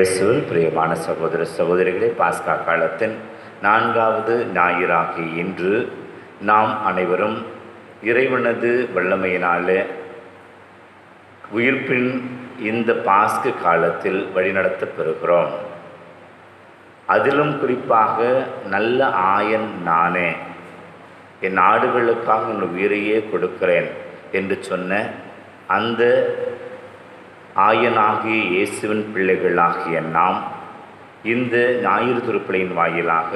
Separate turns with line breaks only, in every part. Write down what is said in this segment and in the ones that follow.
இயேசுவில் பிரியமான சகோதர சகோதரிகளே, பாஸ்கா காலத்தின் 4வது ஞாயிறாகிய இன்று நாம் அனைவரும் இறைவனது வல்லமையினாலே உயிர்ப்பின் இந்த பாஸ்கு காலத்தில் வழிநடத்தப் பெறுகிறோம். அதிலும் குறிப்பாக நல்ல ஆயன் நானே, என் நாடுகளுக்காக என் உயிரையே கொடுக்கிறேன் என்று சொன்ன அந்த ஆயனாகிய இயேசுவின் பிள்ளைகளாகிய நாம் இந்த ஞாயிறு திருப்பலியின் வாயிலாக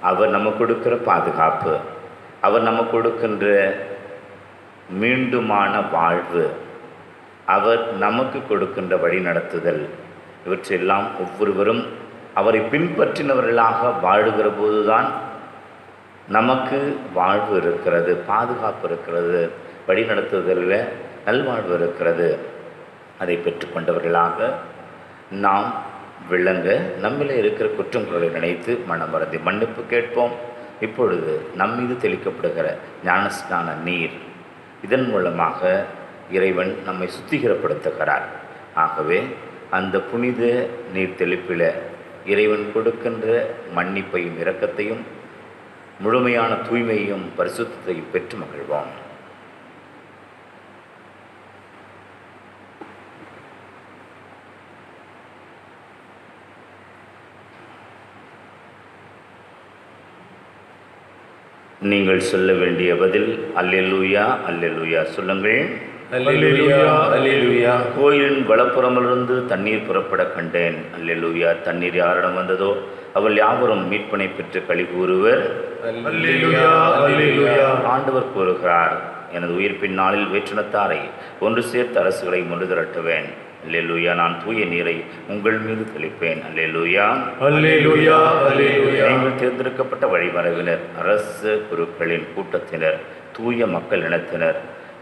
அவர் நமக்கு கொடுக்கிற பாதுகாப்பு, அவர் நமக்கு கொடுக்கின்ற மீண்டுமான வாழ்வு, அவர் நமக்கு கொடுக்கின்ற வழி நடத்துதல், இவற்றெல்லாம் ஒவ்வொருவரும் அவரை பின்பற்றினவர்களாக வாழுகிற போதுதான் நமக்கு வாழ்வு இருக்கிறது, பாதுகாப்பு இருக்கிறது, வழி நடத்துதலில் நல்வாழ்வு இருக்கிறது. அதை பெற்றுக்கொண்டவர்களாக நாம் விளங்க நம்மிலே இருக்கிற குற்றங்களை நினைத்து மனமறந்து மன்னிப்பு கேட்போம். இப்பொழுது நம்மீது தெளிக்கப்படுகிற ஞானஸ்நான நீர், இதன் மூலமாக இறைவன் நம்மை சுத்திகரப்படுத்துகிறார். ஆகவே அந்த புனித நீர் தெளிப்பில் இறைவன் கொடுக்கின்ற மன்னிப்பையும் இரக்கத்தையும் முழுமையான தூய்மையையும் பரிசுத்தையும் பெற்று மகிழ்வோம். நீங்கள் சொல்ல வேண்டிய பதில் அல்லேலூயா அல்லேலூயா சொல்லுங்கள்.
அல்லேலூயா அல்லேலூயா.
கோயிலின் வலப்புறமிலிருந்து தண்ணீர் புறப்பட கண்டேன். அல்லேலூயா. தண்ணீர் யாரிடம் வந்ததோ அவள் யாவரும் மீட்பனை பெற்று களி கூறுவர்.
அல்லேலூயா அல்லேலூயா.
ஆண்டவர் கூறுகிறார், எனது உயிர்ப்பின் நாளில் வேற்றினத்தாரை ஒன்று சேர்த்து அரசுகளை ஒன்று திரட்டுவேன். அல்லேலூயா. நான் தூய நீரை உங்கள் மீது தெளிப்பேன். அல்லேலூயா
அல்லேலூயா அல்லேலூயா.
நீங்கள் தேர்ந்தெடுக்கப்பட்ட வழிமரபினர், அரசு குருக்களின் கூட்டத்தினர், தூய மக்கள் இனத்தினர்,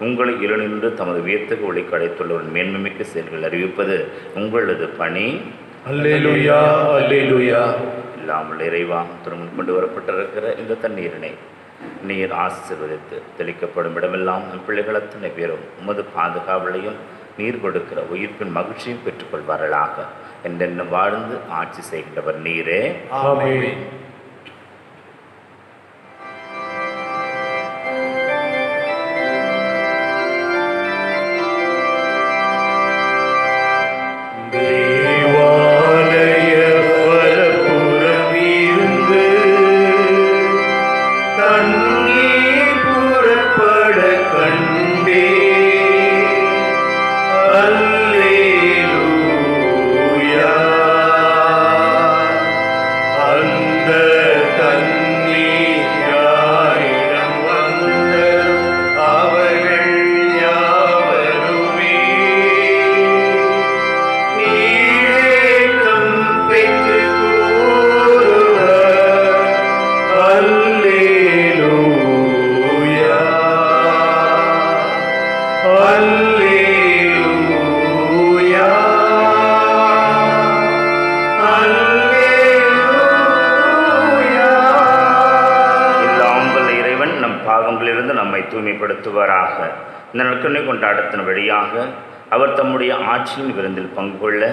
உங்களை இருநின்று தமது வியத்தகு ஒளிக்கு அடைத்துள்ளவரின் மேன்மைமிக்க செயல்கள் அறிவிப்பது உங்களது பணி.
அல்லேலூயா அல்லேலூயா.
இல்லாமல் இறைவா, திருமணம் கொண்டு வரப்பட்டிருக்கிற இந்த தண்ணீரினை நீர் ஆசீர்வதித்து தெளிக்கப்படும் இடமெல்லாம் நம் பிள்ளைகள் அத்தனை பேரும் உமது பாதுகாவலையும் நீர் கொடுக்கிற உயிர்ப்பின் மகிழ்ச்சியும் பெற்றுக்கொள்வார்களாக. என்றென்ன வாழ்ந்து ஆட்சி செய்கின்றவர் நீரே.
ஆமென்.
பாவங்களிலிருந்து நம்மை தூய்மைப்படுத்துவாராக. இந்த நற்கருணை கொண்டாட்டத்தின் வழியாக அவர் தம்முடைய ஆட்சியின் விருந்தில் பங்கு கொள்ள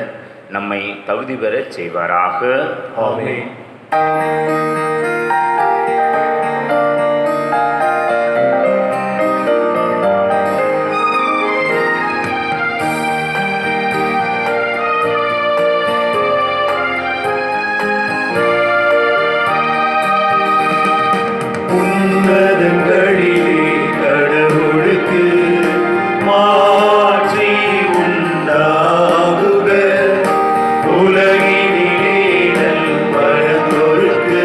நம்மை தகுதி பெற செய்வாராக.
ஆமென். உலகினிலே நல் மனதொருக்கு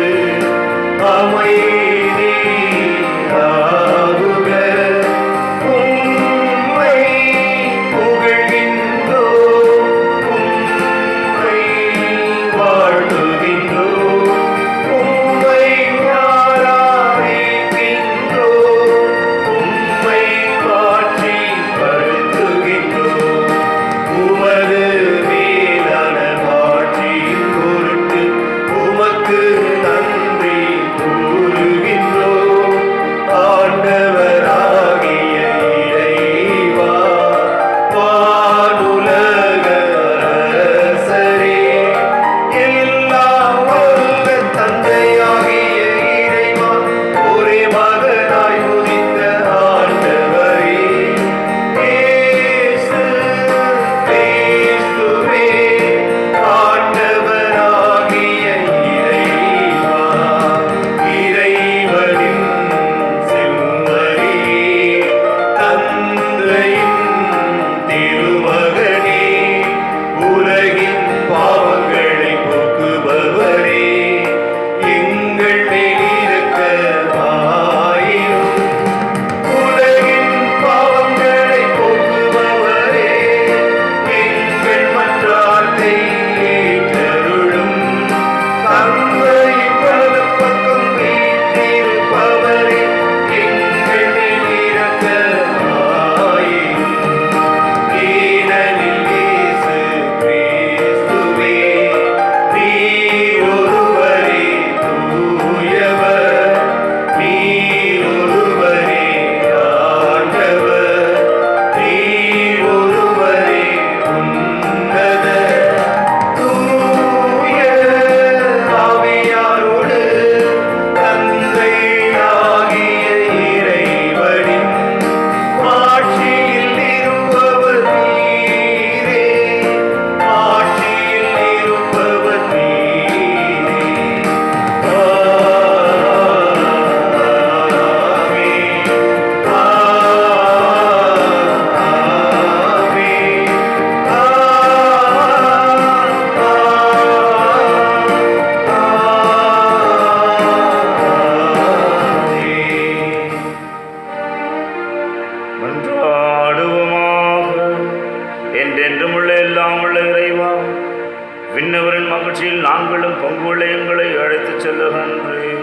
மகிழ்ச்சியில் நாங்களும் பங்குள்ள எங்களை அழைத்துச் செல்லுகின்றேன்.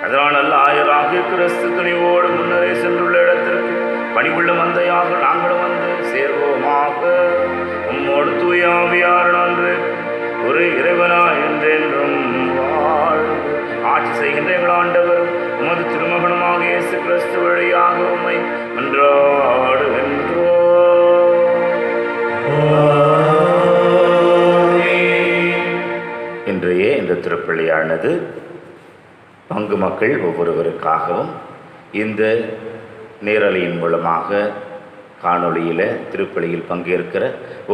அதனால் நல்ல ஆயராகிய கிறிஸ்து துணிவோடு முன்னரே சென்றுள்ள இடத்திற்கு பணிவுள்ள மந்தையாக நாங்களும் வந்து சேர்வோமாக. உம்மோடு தூய ஆவியார் நன்று ஒரு இறைவனா என்றென்றும் வாழ்ந்து ஆட்சி செய்கின்ற எங்கள் ஆண்டவர் உமது திருமகனுமாக இயேசு கிறிஸ்து வழியாக உம்மை மன்றாடுகின்றோம். இன்றைய இந்த திருப்பலியானது பங்கு மக்கள் ஒவ்வொருவருக்காகவும் இந்த நேரலையின் மூலமாக காணொளியில் திருப்பலியில் பங்கேற்கிற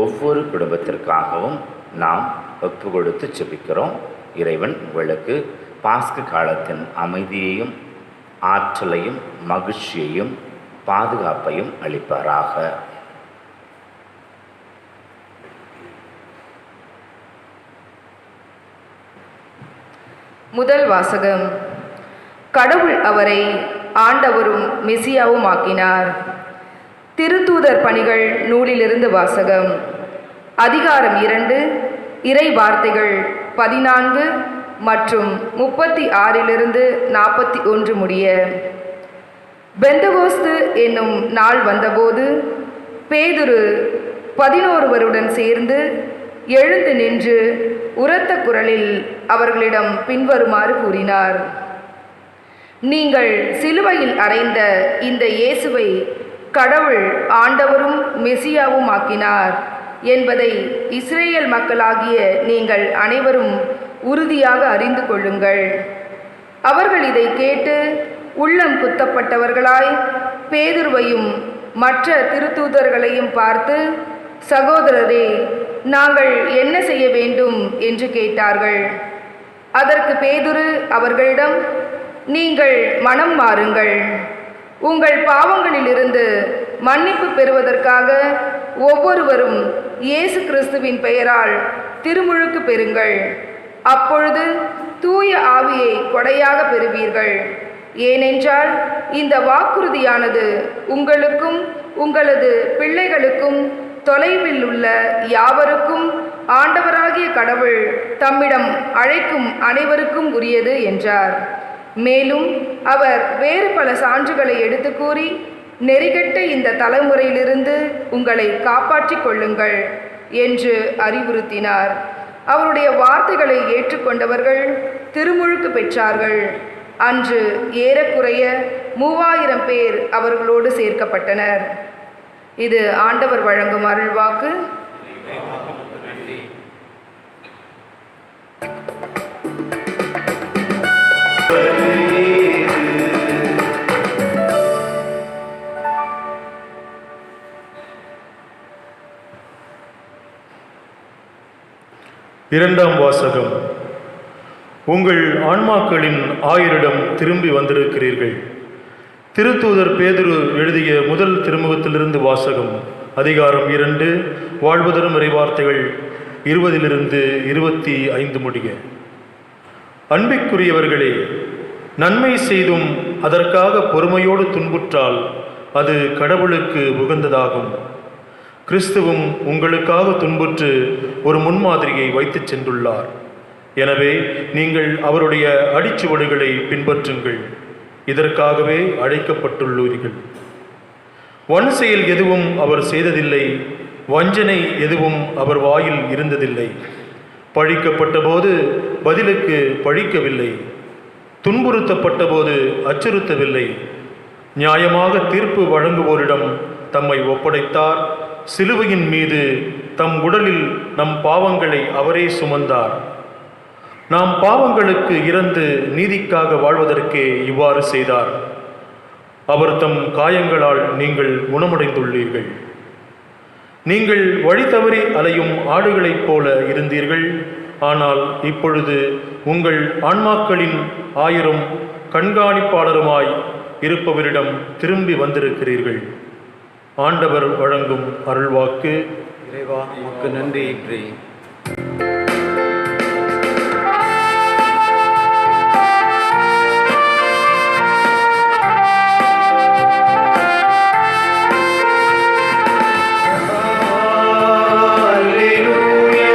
ஒவ்வொரு குடும்பத்திற்காகவும் நாம் ஒப்பு கொடுத்து ஜெபிக்கிறோம். இறைவன் உங்களுக்கு பாஸ்கு காலத்தின் அமைதியையும் ஆற்றலையும் மகிழ்ச்சியையும் பாதுகாப்பையும் அளிப்பாராக.
முதல் வாசகம். கடவுள் அவரை ஆண்டவரும் மெசியாவும் ஆக்கினார். திருத்தூதர் பணிகள் நூலிலிருந்து வாசகம். அதிகாரம் 2, இறை வார்த்தைகள் 14 மற்றும் 36 41 முடிய. பெந்தகோஸ்து என்னும் நாள் வந்தபோது பேதுரு 11 சேர்ந்து எழுந்து நின்று உரத்த குரலில் அவர்களிடம் பின்வருமாறு கூறினார்: நீங்கள் சிலுவையில் அறைந்த இந்த இயேசுவை கடவுள் ஆண்டவரும் மெசியாவும் ஆக்கினார் என்பதை இஸ்ரேல் மக்களாகிய நீங்கள் அனைவரும் உறுதியாக அறிந்து கொள்ளுங்கள். அவர்கள் இதை கேட்டு உள்ளம் குத்தப்பட்டவர்களாய் பேதுருவையும் மற்ற திருத்தூதர்களையும் பார்த்து, சகோதரரே, நாங்கள் என்ன செய்ய வேண்டும் என்று கேட்டார்கள். அதற்கு பேதுரு அவர்களிடம், நீங்கள் மனம் மாறுங்கள், உங்கள் பாவங்களிலிருந்து மன்னிப்பு பெறுவதற்காக ஒவ்வொருவரும் இயேசு கிறிஸ்துவின் பெயரால் திருமுழுக்கு பெறுங்கள். அப்பொழுது தூய ஆவியை கொடையாக பெறுவீர்கள். ஏனென்றால் இந்த வாக்குறுதியானது உங்களுக்கும் உங்களது பிள்ளைகளுக்கும் தொலைவில் உள்ள யாவருக்கும் ஆண்டவராகிய கடவுள் தம்மிடம் அழைக்கும் அனைவருக்கும் உரியது என்றார். மேலும் அவர் வேறு பல சான்றுகளை எடுத்து கூறி, நெறிகெட்ட இந்த தலைமுறையிலிருந்து உங்களை காப்பாற்றிக் கொள்ளுங்கள் என்று அறிவுறுத்தினார். அவருடைய வார்த்தைகளை ஏற்றுக்கொண்டவர்கள் திருமுழுக்கு பெற்றார்கள். அன்று ஏறக்குறைய 3000 பேர் அவர்களோடு சேர்க்கப்பட்டனர். இது ஆண்டவர் வழங்கும் அருள்வாக்கு.
இரண்டாம் வாசகம். உங்கள் ஆன்மாக்களின் ஆயரிடம் திரும்பி வந்திருக்கிறீர்கள். திருத்தூதர் பேதுரு எழுதிய முதல் திருமுகத்திலிருந்து வாசகம். அதிகாரம் 2, வாழ்வு தரும் இறைவார்த்தைகள் 20 25 முடிய. அன்பிற்குரியவர்களே, நன்மை செய்தும் அதற்காக பொறுமையோடு துன்புற்றால் அது கடவுளுக்கு உகந்ததாகும். கிறிஸ்துவும் உங்களுக்காக துன்புற்று ஒரு முன்மாதிரியை வைத்துச் சென்றுள்ளார். எனவே நீங்கள் அவருடைய அடிச்சுவடுகளை பின்பற்றுங்கள். இதற்காகவே அழைக்கப்பட்டுள்ளீர்கள். வன் செயல் எதுவும் அவர் செய்ததில்லை, வஞ்சனை எதுவும் அவர் வாயில் இருந்ததில்லை. பழிக்கப்பட்ட போது பதிலுக்கு பழிக்கவில்லை, துன்புறுத்தப்பட்ட போது அச்சுறுத்தவில்லை. நியாயமாக தீர்ப்பு வழங்குவோரிடம் தம்மை ஒப்படைத்தார். சிலுவையின் மீது தம் உடலில் நம் பாவங்களை அவரே சுமந்தார். நாம் பாவங்களுக்கு இறந்து நீதிக்காக வாழ்வதற்கே இவ்வாறு செய்தார். அவர் தம் காயங்களால் நீங்கள் குணமடைந்துள்ளீர்கள். நீங்கள் வழி தவறி அலையும் ஆடுகளைப் போல இருந்தீர்கள். ஆனால் இப்பொழுது உங்கள் ஆன்மாக்களின் ஆயரும் கண்காணிப்பாளருமாய் இருப்பவரிடம் திரும்பி வந்திருக்கிறீர்கள். ஆண்டவர் வழங்கும் அருள்வாக்கு.
இறைவா, உமக்கு நன்றி.
Alleluia.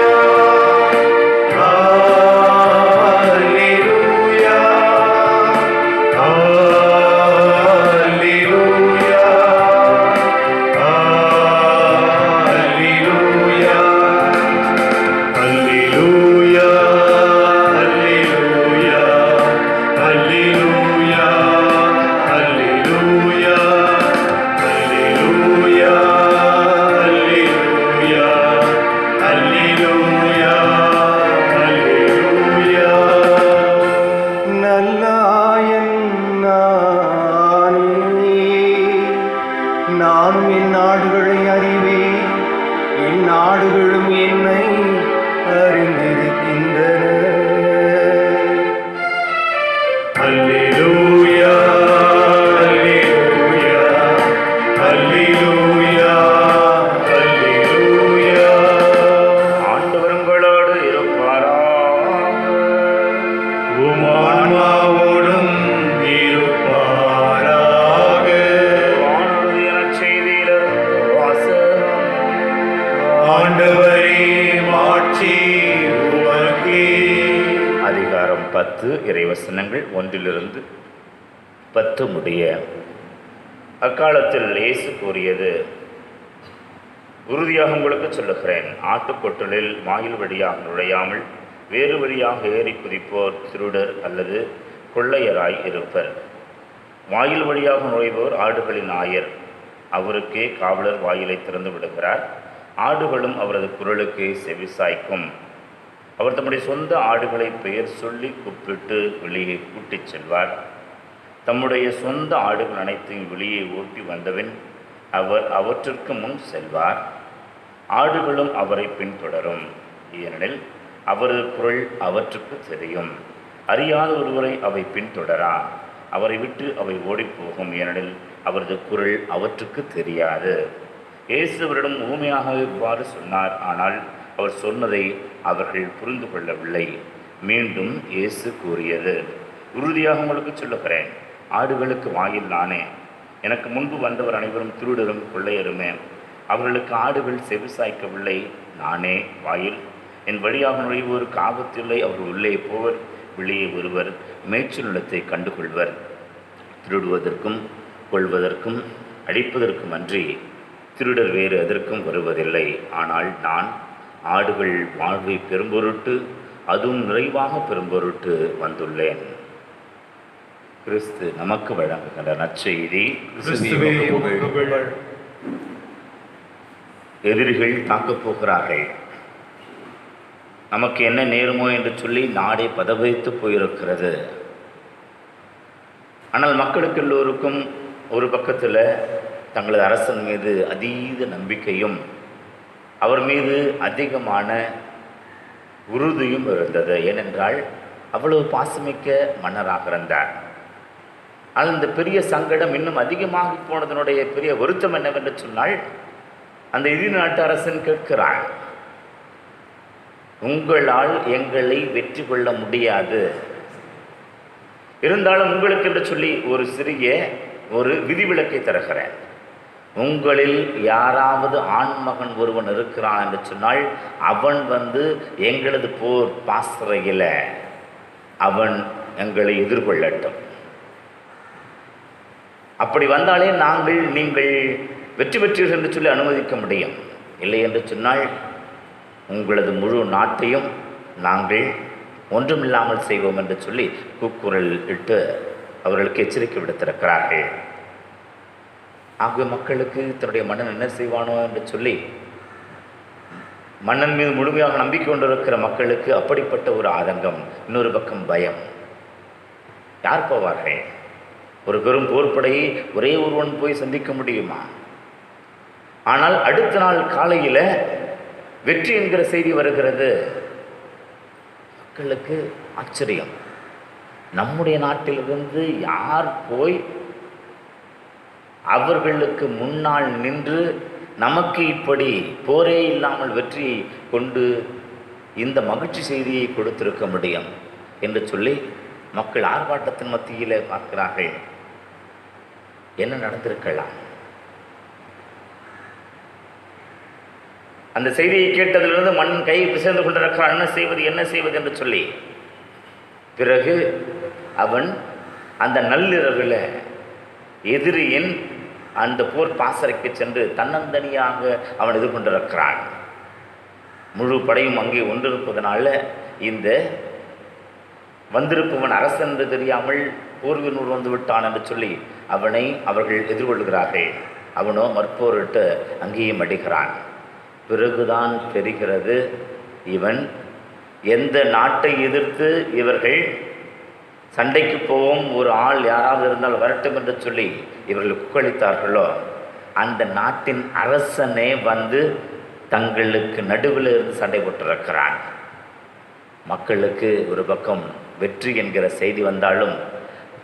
நானும் என் நாடுகளை அறிவேன், என் நாடுகளும் என்னை அறிந்திருக்கின்றன.
அல்லேலூயா, அல்லேலூயா, அல்லேலூயா, அல்லேலூயா.
ஆண்டவர் உங்களோடு இருப்பாராக.
உம் ஆன்மாவோடும் இருப்பாராக.
வானொலிய நற்செய்தியிலிருந்து வாசகம்.
ஆண்டவரே, மாட்சி உமக்கே.
அதிகாரம் 10 இறைவசனங்கள் 1 10 முடிய. அக்காலத்தில் இயேசு கூறியது, உறுதியாக உங்களுக்கு சொல்லுகிறேன், ஆட்டுக்கொட்டலில் வாயில் வழியாக நுழையாமல் வேறு வழியாக ஏறி குதிப்போர் திருடர் அல்லது கொள்ளையராய் இருப்பர். வாயில் வழியாக நுழைவோர் ஆடுகளின் ஆயர், அவருக்கே காவலர் வாயிலை திறந்து விடுகிறார். ஆடுகளும் அவரது குரலுக்கே செவிசாய்க்கும். அவர் தம்முடைய சொந்த ஆடுகளை பெயர் சொல்லி கூப்பிட்டு வெளியே கூட்டிச் செல்வார். தம்முடைய சொந்த ஆடுகள் அனைத்தையும் வெளியே ஓட்டி வந்தவன் அவர் அவற்றிற்கு முன் செல்வார். ஆடுகளும் அவரை பின்தொடரும், ஏனெனில் அவரது குரல் அவற்றுக்கு தெரியும். அறியாத ஒருவரை அவை பின்தொடரா, அவரை விட்டு அவை ஓடிப்போகும், ஏனெனில் அவரது குரல் அவற்றுக்கு தெரியாது. இயேசு அவரிடம் ஊமையாக இவ்வாறு சொன்னார், ஆனால் அவர் சொன்னதை அவர்கள் புரிந்து கொள்ளவில்லை. மீண்டும் இயேசு கூறியது, உறுதியாக உங்களுக்கு சொல்லுகிறேன், ஆடுகளுக்கு வாயில் நானே. எனக்கு முன்பு வந்தவர் அனைவரும் திருடரும் கொள்ளையருமே. அவர்களுக்கு ஆடுகள் செவிசாய்க்கவில்லை, நானே வாயில். என் வழியாக நுழைவோருக்கு ஆபத்தில்லை, அவர்கள் உள்ளே போவர், வெளியே வருவர், மேய்ச்சல் நிலத்தை கண்டுகொள்வர். திருடுவதற்கும் கொள்வதற்கும் அடிப்பதற்கும் அன்றி திருடர் வேறு எதற்கும் வருவதில்லை. ஆனால் நான் ஆடுகள் வாழ்வை பெரும்பொருட்டு, அதுவும் நிறைவாக பெரும்பொருட்டு வந்துள்ளேன். கிறிஸ்து நமக்கு வழங்குகின்ற நற்செய்தி.
கிறிஸ்துவே உமக்கு புகழ்.
எதிரிகள் தாக்கப் போகிறார்கள். நமக்கு என்ன நேருமோ என்று சொல்லி நாடே பதவித்து போயிருக்கிறது. ஆனால் மக்களுக்கு எல்லோருக்கும் ஒரு பக்கத்தில் தங்களது அரசன் மீது அதீத நம்பிக்கையும் அவர் மீது அதிகமான உறுதியும் இருந்தது. ஏனென்றால் அவ்வளவு பாசமிக்க மன்னராக இருந்தார். ஆனால் இந்த பெரிய சங்கடம் இன்னும் அதிகமாக போனதனுடைய பெரிய வருத்தம் என்னவென்று சொன்னால், அந்த எதிரி நாட்டு அரசன் கேட்கிறான், உங்களால் எங்களை வெற்றி கொள்ள முடியாது, இருந்தாலும் உங்களுக்கு என்று சொல்லி ஒரு சிறிய விதிவிலக்கை தருகிறேன். உங்களில் யாராவது ஆண்மகன் ஒருவன் இருக்கிறான் என்று சொன்னால் அவன் எங்களது போர் பாசறையில் அவன் எங்களை எதிர்கொள்ளட்டும். அப்படி வந்தாலே நீங்கள் வெற்றி பெற்றீர்கள் என்று சொல்லி அனுமதிக்க முடியும். இல்லை என்று சொன்னால் உங்களது முழு நாட்டையும் நாங்கள் ஒன்றுமில்லாமல் செய்வோம் என்று சொல்லி கூக்குரல் இட்டு அவர்களுக்கு எச்சரிக்கை விடுத்திருக்கிறார்கள். ஆகிய மக்களுக்கு தன்னுடைய மன்னன் என்ன செய்வானோ என்று சொல்லி மன்னன் மீது முழுமையாக நம்பிக்கை கொண்டிருக்கிற மக்களுக்கு அப்படிப்பட்ட ஒரு ஆதங்கம், இன்னொரு பக்கம் பயம். யார் போவார்கள்? ஒரு பெரும் போர்ப்படையை ஒரே ஒருவன் போய் சந்திக்க முடியுமா? ஆனால் அடுத்த நாள் காலையில் வெற்றி என்கிற செய்தி வருகிறது. மக்களுக்கு ஆச்சரியம். நம்முடைய நாட்டிலிருந்து யார் போய் அவர்களுக்கு முன்னால் நின்று நமக்கு இப்படி போரே இல்லாமல் வெற்றி கொண்டு இந்த மகிழ்ச்சி செய்தியை கொடுத்திருக்க முடியும் என்று சொல்லி மக்கள் ஆர்ப்பாட்டத்தின் மத்தியில் பார்க்கிறார்கள். என்ன நடந்திருக்கலாம்? அந்த செய்தியை கேட்டதிலிருந்து மன்னன் கையை பிசைந்து கொண்டிருக்கிறான். என்ன செய்வது என்று சொல்லி பிறகு அவன் அந்த நள்ளிரவில் எதிரியின் அந்த போர் பாசறைக்கு சென்று தன்னந்தனியாக அவன் எதிர்கொண்டிருக்கிறான். முழு படையும் அங்கே ஒன்றிருப்பதனால இந்த வந்திருப்பவன் அரசன் என்று தெரியாமல் போர்வினூர் வந்து விட்டான் என்று சொல்லி அவனை அவர்கள் எதிர்கொள்கிறார்கள். அவனோ மற்போரிட்டு அங்கேயும் அடிக்கிறான். பிறகுதான் தெரிகிறது, இவன் எந்த நாட்டை எதிர்த்து இவர்கள் சண்டைக்கு போவோம், ஒரு ஆள் யாராவது இருந்தால் வரட்டும் என்று சொல்லி இவர்கள் குக்களித்தார்களோ அந்த நாட்டின் அரசனே வந்து தங்களுக்கு நடுவில் இருந்து சண்டை போட்டிருக்கிறான். மக்களுக்கு ஒரு பக்கம் வெற்றி என்கிற செய்தி வந்தாலும்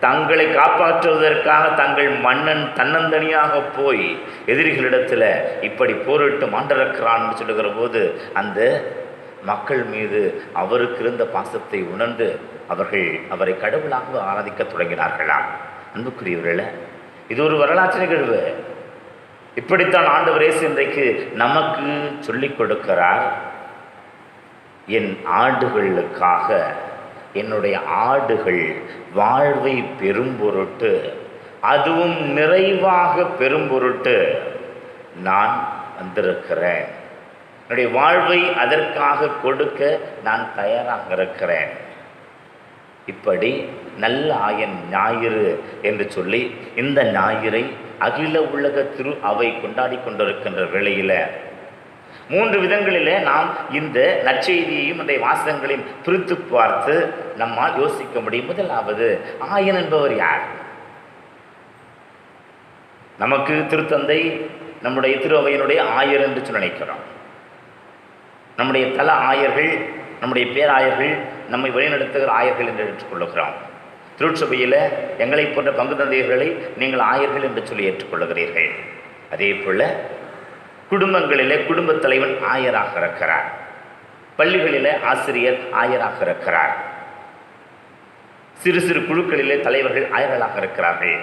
தங்களை காப்பாற்றுவதற்காக தங்கள் மன்னன் தன்னந்தனியாக போய் எதிரிகளிடத்தில் இப்படி போரிட்டு மாண்டிருக்கிறான்னு சொல்லுகிற போது அந்த மக்கள் மீது அவருக்கு இருந்த பாசத்தை உணர்ந்து அவர்கள் அவரை கடவுளாக ஆராதிக்க தொடங்கினார்களாம். அன்புக்குரியவர்களே, இது ஒரு வரலாற்று நிகழ்வு. இப்படித்தான் ஆண்டவர் இயேசு இன்றைக்கு நமக்கு சொல்லிக் கொடுக்கிறார். என் ஆடுகளுக்காக, என்னுடைய ஆடுகள் வாழ்வை பெரும் பொருட்டு, அதுவும் நிறைவாக பெரும் பொருட்டு நான் வந்திருக்கிறேன். என்னுடைய வாழ்வை அதற்காக கொடுக்க நான் தயாராக இருக்கிறேன். இப்படி நல்ல ஆயன் ஞாயிறு என்று சொல்லி இந்த ஞாயிறை அகில உலக திரு அவை கொண்டாடி கொண்டிருக்கின்ற வேளையில் 3 விதங்களிலே நாம் இந்த நற்செய்தியையும் இந்த வாசகங்களையும் பிரித்து பார்த்து நம்மால் யோசிக்க முடியும். முதலாவது, ஆயன் என்பவர் யார்? நமக்கு திருத்தந்தை நம்முடைய திரு அவையினுடைய ஆயர் என்று சொல்லி நினைக்கிறோம். நம்முடைய தல ஆயர்கள், நம்முடைய பேராயர்கள், நம்மை வழிநடத்துகிற ஆயர்கள் என்று ஏற்றுக்கொள்ளுகிறோம். திருச்சபையில் எங்களை போன்ற பங்கு தந்தையர்களை நீங்கள் ஆயர்கள் என்று சொல்லி ஏற்றுக்கொள்ளுகிறீர்கள். அதே போல் குடும்பங்களிலே குடும்பத் தலைவன் ஆயராக இருக்கிறார். பள்ளிகளிலே ஆசிரியர் ஆயராக இருக்கிறார். சிறு சிறு குழுக்களிலே தலைவர்கள் ஆயர்களாக இருக்கிறார்கள்.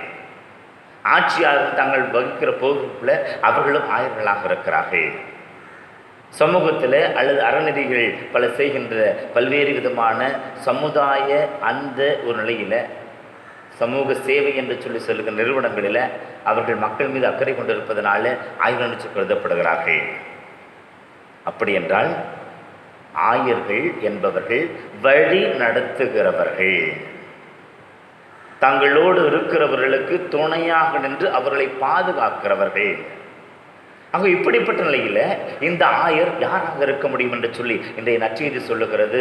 ஆட்சியாளர்கள் தங்கள் வகிக்கிற பொறுப்பில் அவர்களும் ஆயர்களாக இருக்கிறார்கள். சமூகத்தில் அல்லது அறநெறிகள் பல செய்கின்ற பல்வேறு விதமான சமுதாய அந்த ஒரு நிலையில் சமூக சேவை என்று சொல்லி சொல்லுகிற நிறுவனங்களில் அவர்கள் மக்கள் மீது அக்கறை கொண்டிருப்பதனால ஆயர்கள் என்று கருதப்படுகிறார்கள். அப்படி என்றால் ஆயர்கள் என்பவர்கள் வழி நடத்துகிறவர்கள், தங்களோடு இருக்கிறவர்களுக்கு துணையாக நின்று அவர்களை பாதுகாக்கிறவர்கள். ஆக இப்படிப்பட்ட நிலையில் இந்த ஆயர் யாராக இருக்க முடியும் என்று சொல்லி இன்றைய நற்செய்தி சொல்லுகிறது.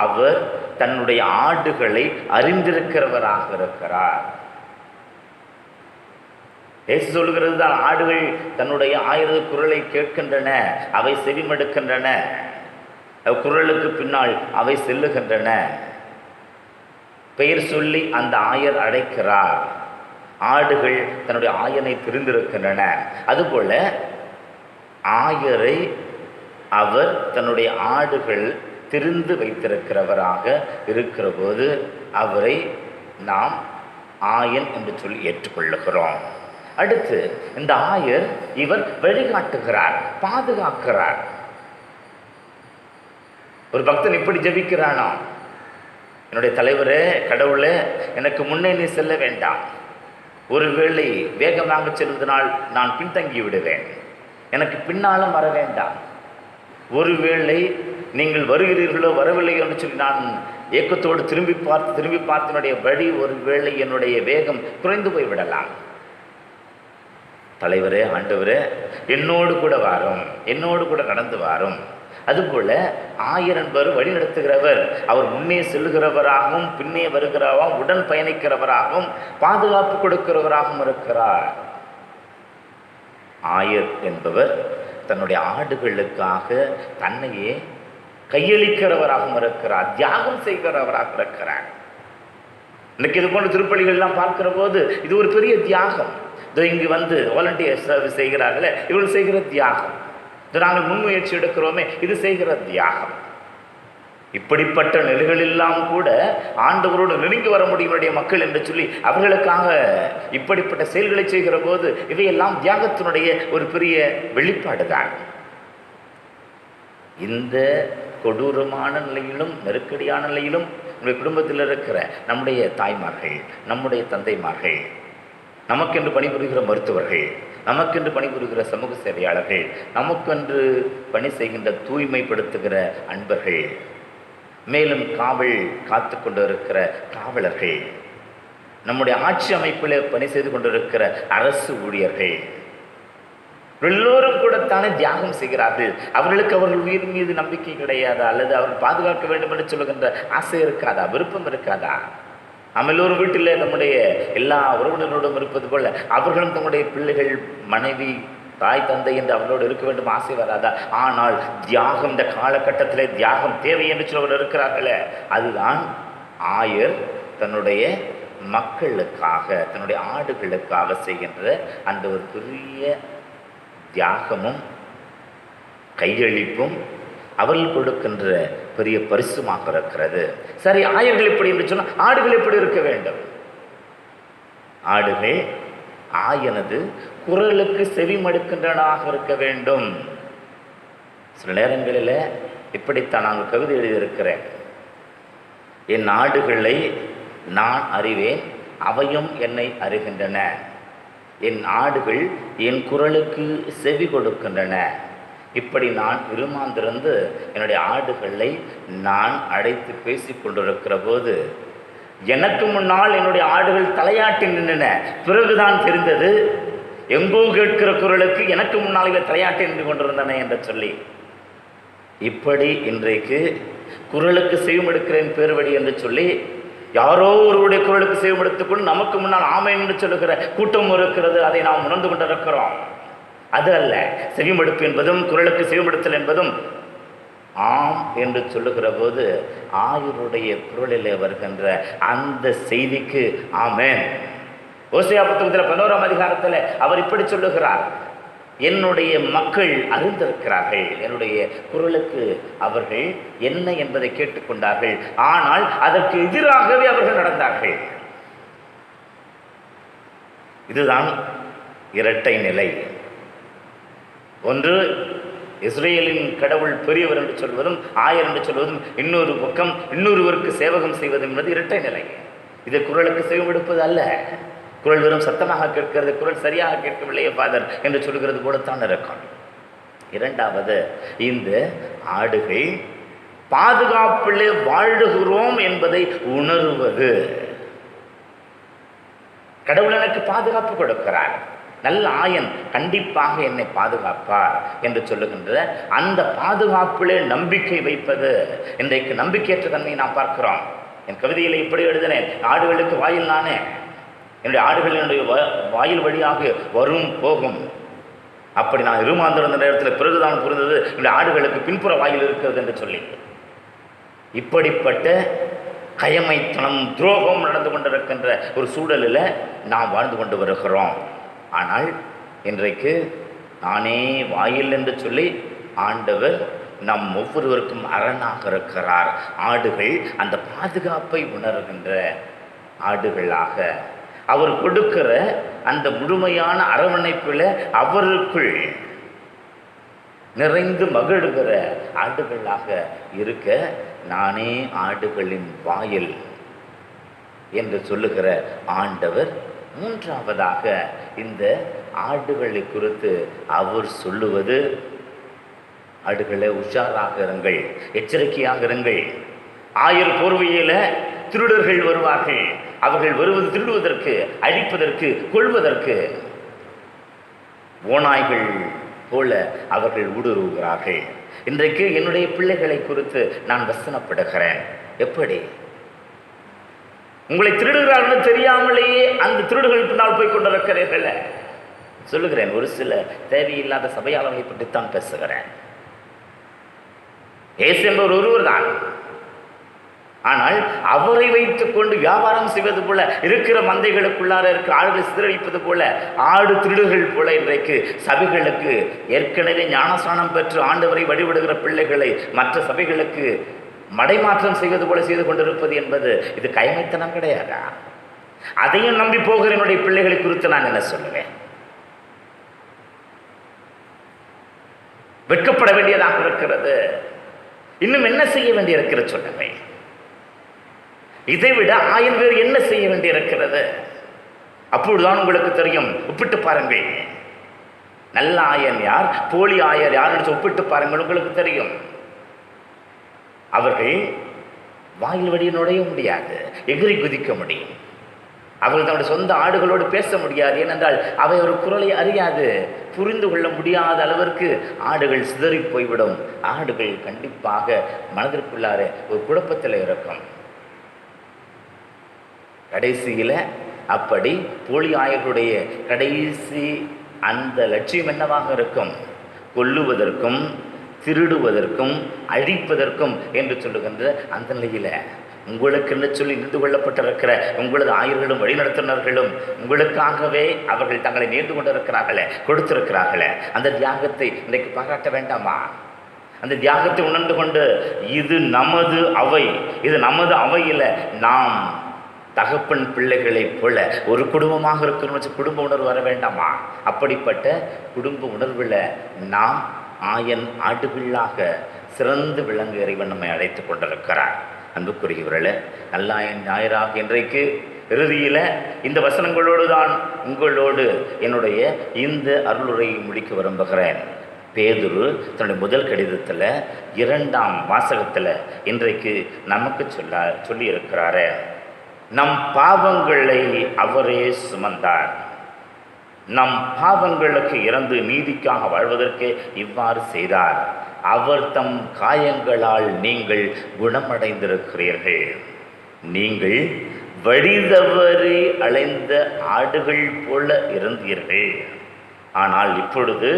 அவர் தன்னுடைய ஆடுகளை அறிந்திருக்கிறவராக இருக்கிறார். இயேசு சொல்லுகிறது தான், ஆடுகள் தன்னுடைய ஆயரது குரலை கேட்கின்றன, அவை செவிமடுக்கின்றன, குரலுக்கு பின்னால் அவை செல்லுகின்றன. பெயர் சொல்லி அந்த ஆயர் அழைக்கிறார். ஆடுகள் தன்னுடைய ஆயனை தெரிந்திருக்கின்றன. அதுபோல ஆயரை அவர் தன்னுடைய ஆடுகள் தெரிந்து வைத்திருக்கிறவராக இருக்கிற போது அவரை நாம் ஆயன் என்று சொல்லி ஏற்றுக்கொள்ளுகிறோம். அடுத்து இந்த ஆயர் இவர் வழிகாட்டுகிறார், பாதுகாக்கிறார். ஒரு பக்தன் இப்படி ஜெபிக்கிறானா, என்னுடைய தலைவரே, கடவுளே, எனக்கு முன்னே நீ செல்ல வேண்டாம். ஒருவேளை வேகமாக செல்வதனால் நான் பின்தங்கி விடுவேன். எனக்கு பின்னாலும் வர வேண்டாம். ஒருவேளை நீங்கள் வருகிறீர்களோ வரவில்லையோ என்று சொல்லி நான் ஏக்கத்தோடு திரும்பி பார்த்து என்னுடைய வழி ஒருவேளை என்னுடைய வேகம் குறைந்து போய்விடலாம். தலைவரே, ஆண்டவரே, என்னோடு கூட வாரும், என்னோடு கூட நடந்து வாரும். அதுபோல ஆயர் என்பவர் வழி நடத்துகிறவர். அவர் முன்னே செல்லுகிறவராகவும் பின்னே வருகிறவராகவும் உடன் பயணிக்கிறவராகவும் பாதுகாப்பு கொடுக்கிறவராகவும் இருக்கிறார். ஆயர் என்பவர் தன்னுடைய ஆடுகளுக்காக தன்னையே கையளிக்கிறவராகவும் இருக்கிறார், தியாகம் செய்கிறவராக இருக்கிறார். இன்னைக்கு இது போன்ற திருப்பலிகள்லாம் பார்க்கிற போது இது ஒரு பெரிய தியாகம். இதோ இங்கு வந்து வாலண்டியர் சர்வீஸ் செய்கிறார்களே, இவர்கள் செய்கிற தியாகம். இது நாங்கள் முன்முயற்சி எடுக்கிறோமே, இது செய்கிற தியாகம். இப்படிப்பட்ட நிலைகளெல்லாம் கூட ஆண்டவரோடு நெருங்கி வர முடியும் மக்கள் என்று சொல்லி அவர்களுக்காக இப்படிப்பட்ட செயல்களை செய்கிற போது இவையெல்லாம் தியாகத்தினுடைய ஒரு பெரிய வெளிப்பாடு தான். இந்த கொடூரமான நிலையிலும் நெருக்கடியான நிலையிலும் நம்முடைய குடும்பத்தில் இருக்கிற நம்முடைய தாய்மார்கள், நம்முடைய தந்தைமார்கள், நமக்கென்று பணிபுரிகிற மருத்துவர்கள், நமக்கென்று பணிபுரிகிற சமூக சேவையாளர்கள், நமக்கென்று பணி செய்கின்ற தூய்மைப்படுத்துகிற அன்பர்கள், மேலும் காவல் காத்து கொண்டு இருக்கிற காவலர்கள், நம்முடைய ஆட்சி அமைப்பில் பணி செய்து கொண்டிருக்கிற அரசு ஊழியர்கள், எல்லோரும் கூட தானே தியாகம் செய்கிறார்கள். அவர்களுக்கு அவர்கள் உயிர் மீது நம்பிக்கை கிடையாதா? அல்லது அவர்கள் பாதுகாக்க வேண்டும் என்று சொல்லுகின்ற ஆசை இருக்காதா? விருப்பம் இருக்காதா? நம்ம எல்லோரும் வீட்டில் நம்முடைய எல்லா உறவினர்களோடும் இருப்பது போல அவர்களும் தம்முடைய பிள்ளைகள், மனைவி, தாய், தந்தை என்று அவர்களோடு இருக்க வேண்டும் ஆசை வராதா? ஆனால் தியாகம், இந்த காலகட்டத்தில் தியாகம் தேவை என்று சொல்லவர் இருக்கிறார்களே, அதுதான் ஆயர் தன்னுடைய மக்களுக்காக, தன்னுடைய ஆடுகளுக்காக செய்கின்ற அந்த ஒரு பெரிய தியாகமும் கையளிப்பும் அவர்கள் கொடுக்கின்ற பெரிய பரிசுமாக இருக்கிறது. சரி, ஆயர்கள் எப்படி என்று சொன்னால் ஆடுகள் எப்படி இருக்க வேண்டும்? ஆடுகள் ஆயனது குரலுக்கு செவிமடுக்கின்றனாக இருக்க வேண்டும். சில நேரங்களில் இப்படித்தான் நாங்கள் கவிதை எழுதியிருக்கிறேன். என் ஆடுகளை நான் அறிவேன், அவையும் என்னை அறிகின்றன. என் ஆடுகள் என் குரலுக்கு செவி கொடுக்கின்றன. இப்படி நான் இருமாந்திருந்து என்னுடைய ஆடுகளை நான் அழைத்து பேசி கொண்டிருக்கிற போது எனக்கு முன்னால் என்னுடைய ஆடுகள் தலையாட்டி நின்றன. பிறகுதான் தெரிந்தது எங்கோ கேட்கிற குரலுக்கு எனக்கு முன்னால் இவை தலையாட்டி நின்று கொண்டிருந்தன என்று சொல்லி. இப்படி இன்றைக்கு குரலுக்கு செவிமடுக்கிறேன் பேர்வழி என்று சொல்லி யாரோ ஒருவருடைய குரலுக்கு செவிமடுத்துக்கொண்டு நமக்கு முன்னால் ஆமேன் என்று சொல்லுகிற கூட்டம் இருக்கிறது. அதை நாம் உணர்ந்து கொண்டிருக்கிறோம். அது அல்ல. செவிமடுப்பு என்பதும் குரலுக்கு செவிமடுத்தல் என்பதும் ஆம் என்று சொல்லுகிற போது ஆயருடைய குரலிலே வருகின்ற அந்த செய்திக்கு ஆமென். ஓசையா புத்தகத்தில் 11ஆம் அதிகாரத்தில் அவர் இப்படி சொல்லுகிறார், என்னுடைய மக்கள் அறிந்திருக்கிறார்கள், என்னுடைய குரலுக்கு அவர்கள் என்ன என்பதை கேட்டுக்கொண்டார்கள், ஆனால் அதற்கு எதிராகவே அவர்கள் நடந்தார்கள். இதுதான் இரட்டை நிலை. ஒன்று, இஸ்ரேலின் கடவுள் பெரியவர் என்று சொல்வதும் ஆயர் என்று சொல்வதும், இன்னொரு பக்கம் இன்னொருவருக்கு சேவகம் செய்வதும் என்பது இரட்டை நிலை. இது குரலுக்கு செவிமடுப்பது அல்ல. குரல் வெறும் சத்தமாக கேட்கிறது, குரல் சரியாக கேட்கவில்லையே ஃபாதர் என்று சொல்கிறது போலத்தான் இருக்கும். இரண்டாவது, இந்த ஆடுகள் பாதுகாப்பிலே வாழுகிறோம் என்பதை உணர்வது. கடவுள் எனக்கு பாதுகாப்பு கொடுக்கிறார், நல்ல ஆயன் கண்டிப்பாக என்னை பாதுகாப்பார் என்று சொல்லுகின்ற அந்த பாதுகாப்பிலே நம்பிக்கை வைப்பது. இன்றைக்கு நம்பிக்கையற்ற தன்மை நாம் பார்க்கிறோம். என் கவிதையில் இப்படி எழுதினேன், ஆடுகளுக்கு வாயில் நானே, என்னுடைய ஆடுகள் என்னுடைய வாயில் வழியாக வரும் போகும். அப்படி நான் இருமாந்திருந்த நேரத்தில் பிறகுதான் புரிந்தது என்னுடைய ஆடுகளுக்கு பின்புற வாயில் இருக்கிறது என்று சொல்லி. இப்படிப்பட்ட கயமைத்தனம், துரோகம் நடந்து கொண்டிருக்கின்ற ஒரு சூழலில் நாம் வாழ்ந்து கொண்டு வருகிறோம். ஆனால் இன்றைக்கு நானே வாயில் என்று சொல்லி ஆண்டவர் நம் ஒவ்வொருவருக்கும் அரணாக இருக்கிறார். ஆடுகள் அந்த பாதுகாப்பை உணர்கின்ற ஆடுகளாக அவர் கொடுக்கிற அந்த முழுமையான அரவணைப்பில் அவருக்குள் நிறைந்து மகிழ்கிற ஆடுகளாக இருக்க நானே ஆடுகளின் வாயில் என்று சொல்லுகிற ஆண்டவர் மூன்றாவதாக இந்த ஆடுகளை குறித்து அவர் சொல்லுவது, ஆடுகளை உஷாராக இருங்கள், எச்சரிக்கையாக இருங்கள். ஆயர் போர்வையில திருடர்கள் வருவார்கள். அவர்கள் வருவது திருடுவதற்கு, அழிப்பதற்கு, கொள்வதற்கு. ஓநாய்கள் போல அவர்கள் ஊடுருவுகிறார்கள். இன்றைக்கு என்னுடைய பிள்ளைகளை குறித்து நான் வசனப்படுகிறேன். எப்படி? உங்களை திருடுகிறார்கள் தெரியாமலேயே அந்த திருடுகள் பின்னால் போய் கொண்டிருக்கிறீர்கள். சொல்லுகிறேன், ஒரு சில தேவையில்லாத சபையாளர்களை பற்றித்தான் பேசுகிறேன். இயேசு என்பவர் ஒருவர் தான். ஆனால் அவரை வைத்துக் கொண்டு வியாபாரம் செய்வது போல, இருக்கிற மந்தைகளுக்குள்ளார இருக்கிற ஆடுகளை சிதறடிப்பது போல, ஆடு திருடுகள் போல இன்றைக்கு சபைகளுக்கு ஏற்கனவே ஞானஸ்நானம் பெற்று ஆண்டவரை வழிபடுகிற பிள்ளைகளை மற்ற சபைகளுக்கு மடைமாற்றம் செய்வது போல செய்து கொண்டிருப்பது என்பது இது கயமைத்தனம் கிடையாதா? அதையும் நம்பி போகிற என்னுடைய பிள்ளைகளை குறித்து நான் என்ன சொல்லுவேன்? வெட்கப்பட வேண்டியதாக இருக்கிறது. இன்னும் என்ன செய்ய வேண்டியிருக்கிற சொல்லுங்க. இதை விட ஆயன் வேறு என்ன செய்ய வேண்டியிருக்கிறது? அப்பொழுதுதான் உங்களுக்கு தெரியும். ஒப்பிட்டு பாருங்கள், நல்ல ஆயன் யார், போலி ஆயர் யார் என்று ஒப்பிட்டு பாருங்கள், உங்களுக்கு தெரியும். அவர்கள் வாயில் வழியை நுழைய முடியாது, எகிரி குதிக்க முடியும். அவர்கள் தன்னுடைய சொந்த ஆடுகளோடு பேச முடியாது. ஏனென்றால் அவை ஒரு குரலை அறியாது, புரிந்து கொள்ள முடியாத அளவிற்கு ஆடுகள் சிதறி போய்விடும். ஆடுகள் கண்டிப்பாக மனதிற்குள்ளார ஒரு குழப்பத்தில் இருக்கும். கடைசியில் அப்படி போலி ஆயர்களுடைய கடைசி அந்த லட்சியம் என்னவாக இருக்கும்? கொல்லுவதற்கும் திருடுவதற்கும் அழிப்பதற்கும் என்று சொல்லுகின்ற அந்த நிலையில் உங்களுக்கு என்று சொல்லி நின்று கொள்ளப்பட்டிருக்கிற உங்களது ஆயர்களும் வழிநடத்துனர்களும் உங்களுக்காகவே அவர்கள் தங்களை நேர்ந்து கொண்டிருக்கிறார்களே, கொடுத்திருக்கிறார்களே, அந்த தியாகத்தை இன்றைக்கு பாராட்ட வேண்டாமா? அந்த தியாகத்தை உணர்ந்து கொண்டு இது நமது அவை, இது நமது அவையில் நாம் தகப்பன் பிள்ளைகளைப் போல ஒரு குடும்பமாக இருக்கணும், குடும்ப உணர்வு வர வேண்டாமா? அப்படிப்பட்ட குடும்ப உணர்வில் நாம் ஆயன் ஆடுகளாக சிறந்து விளங்கு இறைவன் நம்மை அழைத்து கொண்டிருக்கிறார். அன்புக்குரியவர்களே, நல்லாயன் ஞாயிறாக இன்றைக்கு இறுதியில் இந்த வசனங்களோடு தான் உங்களோடு என்னுடைய இந்த அருளுரையை முடிக்க விரும்புகிறேன். பேதுரு தன்னுடைய முதல் கடிதத்தில் 2ஆம் வாசகத்தில் இன்றைக்கு நமக்கு சொல்லி இருக்கிறாரு, நம் பாவங்களை அவரே சுமந்தார், நம் பாவங்களுக்கு இறந்து நீதிக்காக வாழ்வதற்கு இவ்வாறு செய்தார், அவர் தம் காயங்களால் நீங்கள் குணமடைந்திருக்கிறீர்கள். நீங்கள் வழிதவறி அலைந்த ஆடுகள் போல இருந்தீர்கள், ஆனால் இப்பொழுது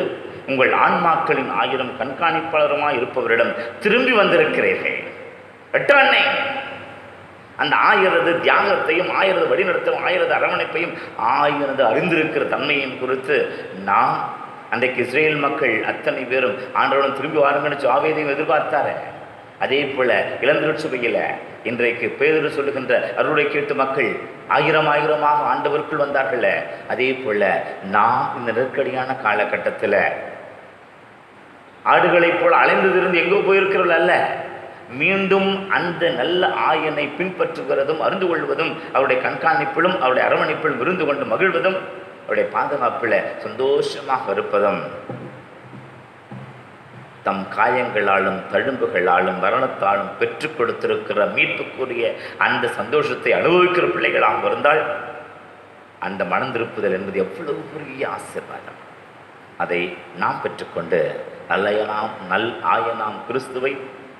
உங்கள் ஆன்மாக்களின் 1000 கண்காணிப்பாளருமாய் இருப்பவரிடம் திரும்பி வந்திருக்கிறீர்கள். வெட்டானே அந்த 1000 தியாகத்தையும் 1000 வழிநடத்தையும் 1000 அரவணைப்பையும் 1000 அறிந்திருக்கிற தன்மையும் குறித்து நாம் அன்றைக்கு இஸ்ரேல் மக்கள் அத்தனை பேரும் ஆண்டவருடன் திரும்பி வாருங்கன்னு ஆவேதையும் எதிர்பார்த்தாரு. அதே போல இளந்திருச்சபையில் இன்றைக்கு பேதுரு சொல்லுகின்ற அருளை கேட்டு மக்கள் 1000 ஆண்டவருக்குள் வந்தார்கள். அதே போல நாம் இந்த நெருக்கடியான காலகட்டத்தில் ஆடுகளைப் போல அலைந்ததிருந்து எங்கோ போயிருக்கிறவர்கள் அல்ல, மீண்டும் அந்த நல்ல ஆயனை பின்பற்றுகிறதும் அறிந்து கொள்வதும் அவருடைய கண்காணிப்பிலும் அவருடைய அரவணைப்பிலும் விருந்து கொண்டு மகிழ்வதும் அவருடைய பாதுகாப்பில் சந்தோஷமாக இருப்பதும் தம் காயங்களாலும் தழும்புகளாலும் மரணத்தாலும் பெற்றுக் கொடுத்திருக்கிற மீட்புக்குரிய அந்த சந்தோஷத்தை அனுபவிக்கிற பிள்ளைகளாக இருந்தால் அந்த மனந்திருப்புதல் என்பது எவ்வளவு பெரிய ஆசீர்வாதம். அதை நாம் பெற்றுக்கொண்டு நல் ஆயனாம் கிறிஸ்துவை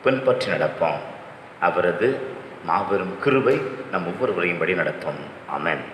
பின்பற்றி நடப்போம். அவரது மாபெரும் கிருபை நம் ஒவ்வொருவரையும் வழி நடத்தும். ஆமென்.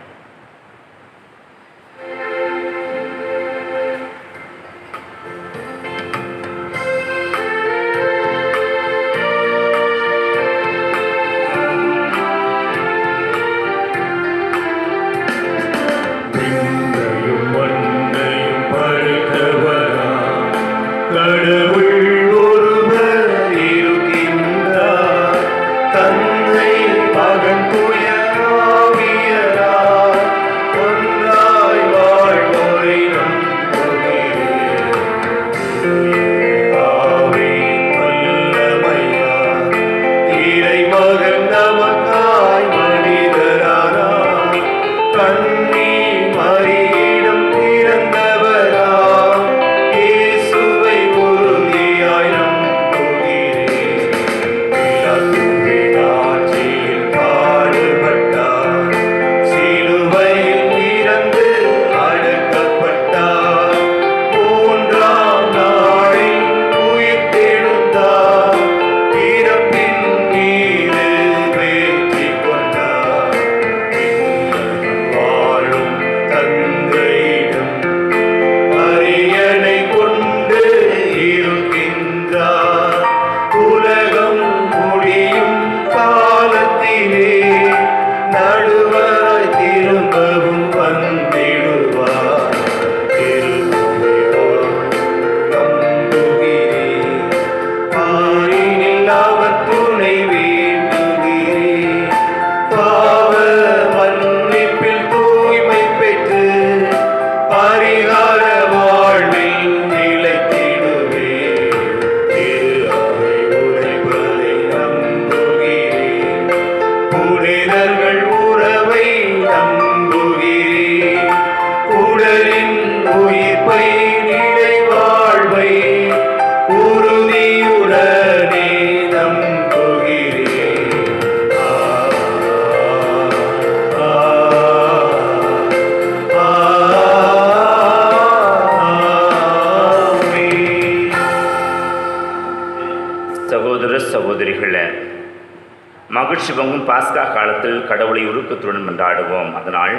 மகிழ்ச்சி பொங்கும் பாஸ்கா காலத்தில் கடவுளை உருக்கத்துடன் மன்றாடுவோம். அதனால்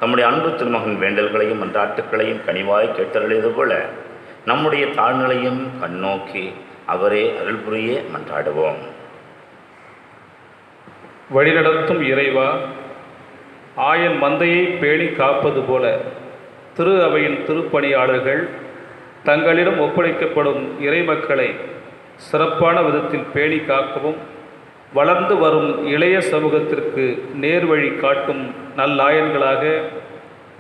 நம்முடைய அன்பு திருமகன் வேண்டல்களையும் மன்றாட்டுக்களையும் கனிவாய் கேட்டருளியது போல நம்முடைய தாழ்நிலையும் கண்ணோக்கி அவரே அருள் புரிய மன்றாடுவோம்.
வழிநடத்தும் இறைவா, ஆயன் மந்தையை பேணி காப்பது போல திரு அவையின் திருப்பணியாளர்கள் தங்களிடம் ஒப்படைக்கப்படும் இறைமக்களை சிறப்பான விதத்தில் பேணி காக்கவும் வளர்ந்து வரும் இளைய சமூகத்திற்கு நேர்வழி காட்டும் நல்லாயன்களாக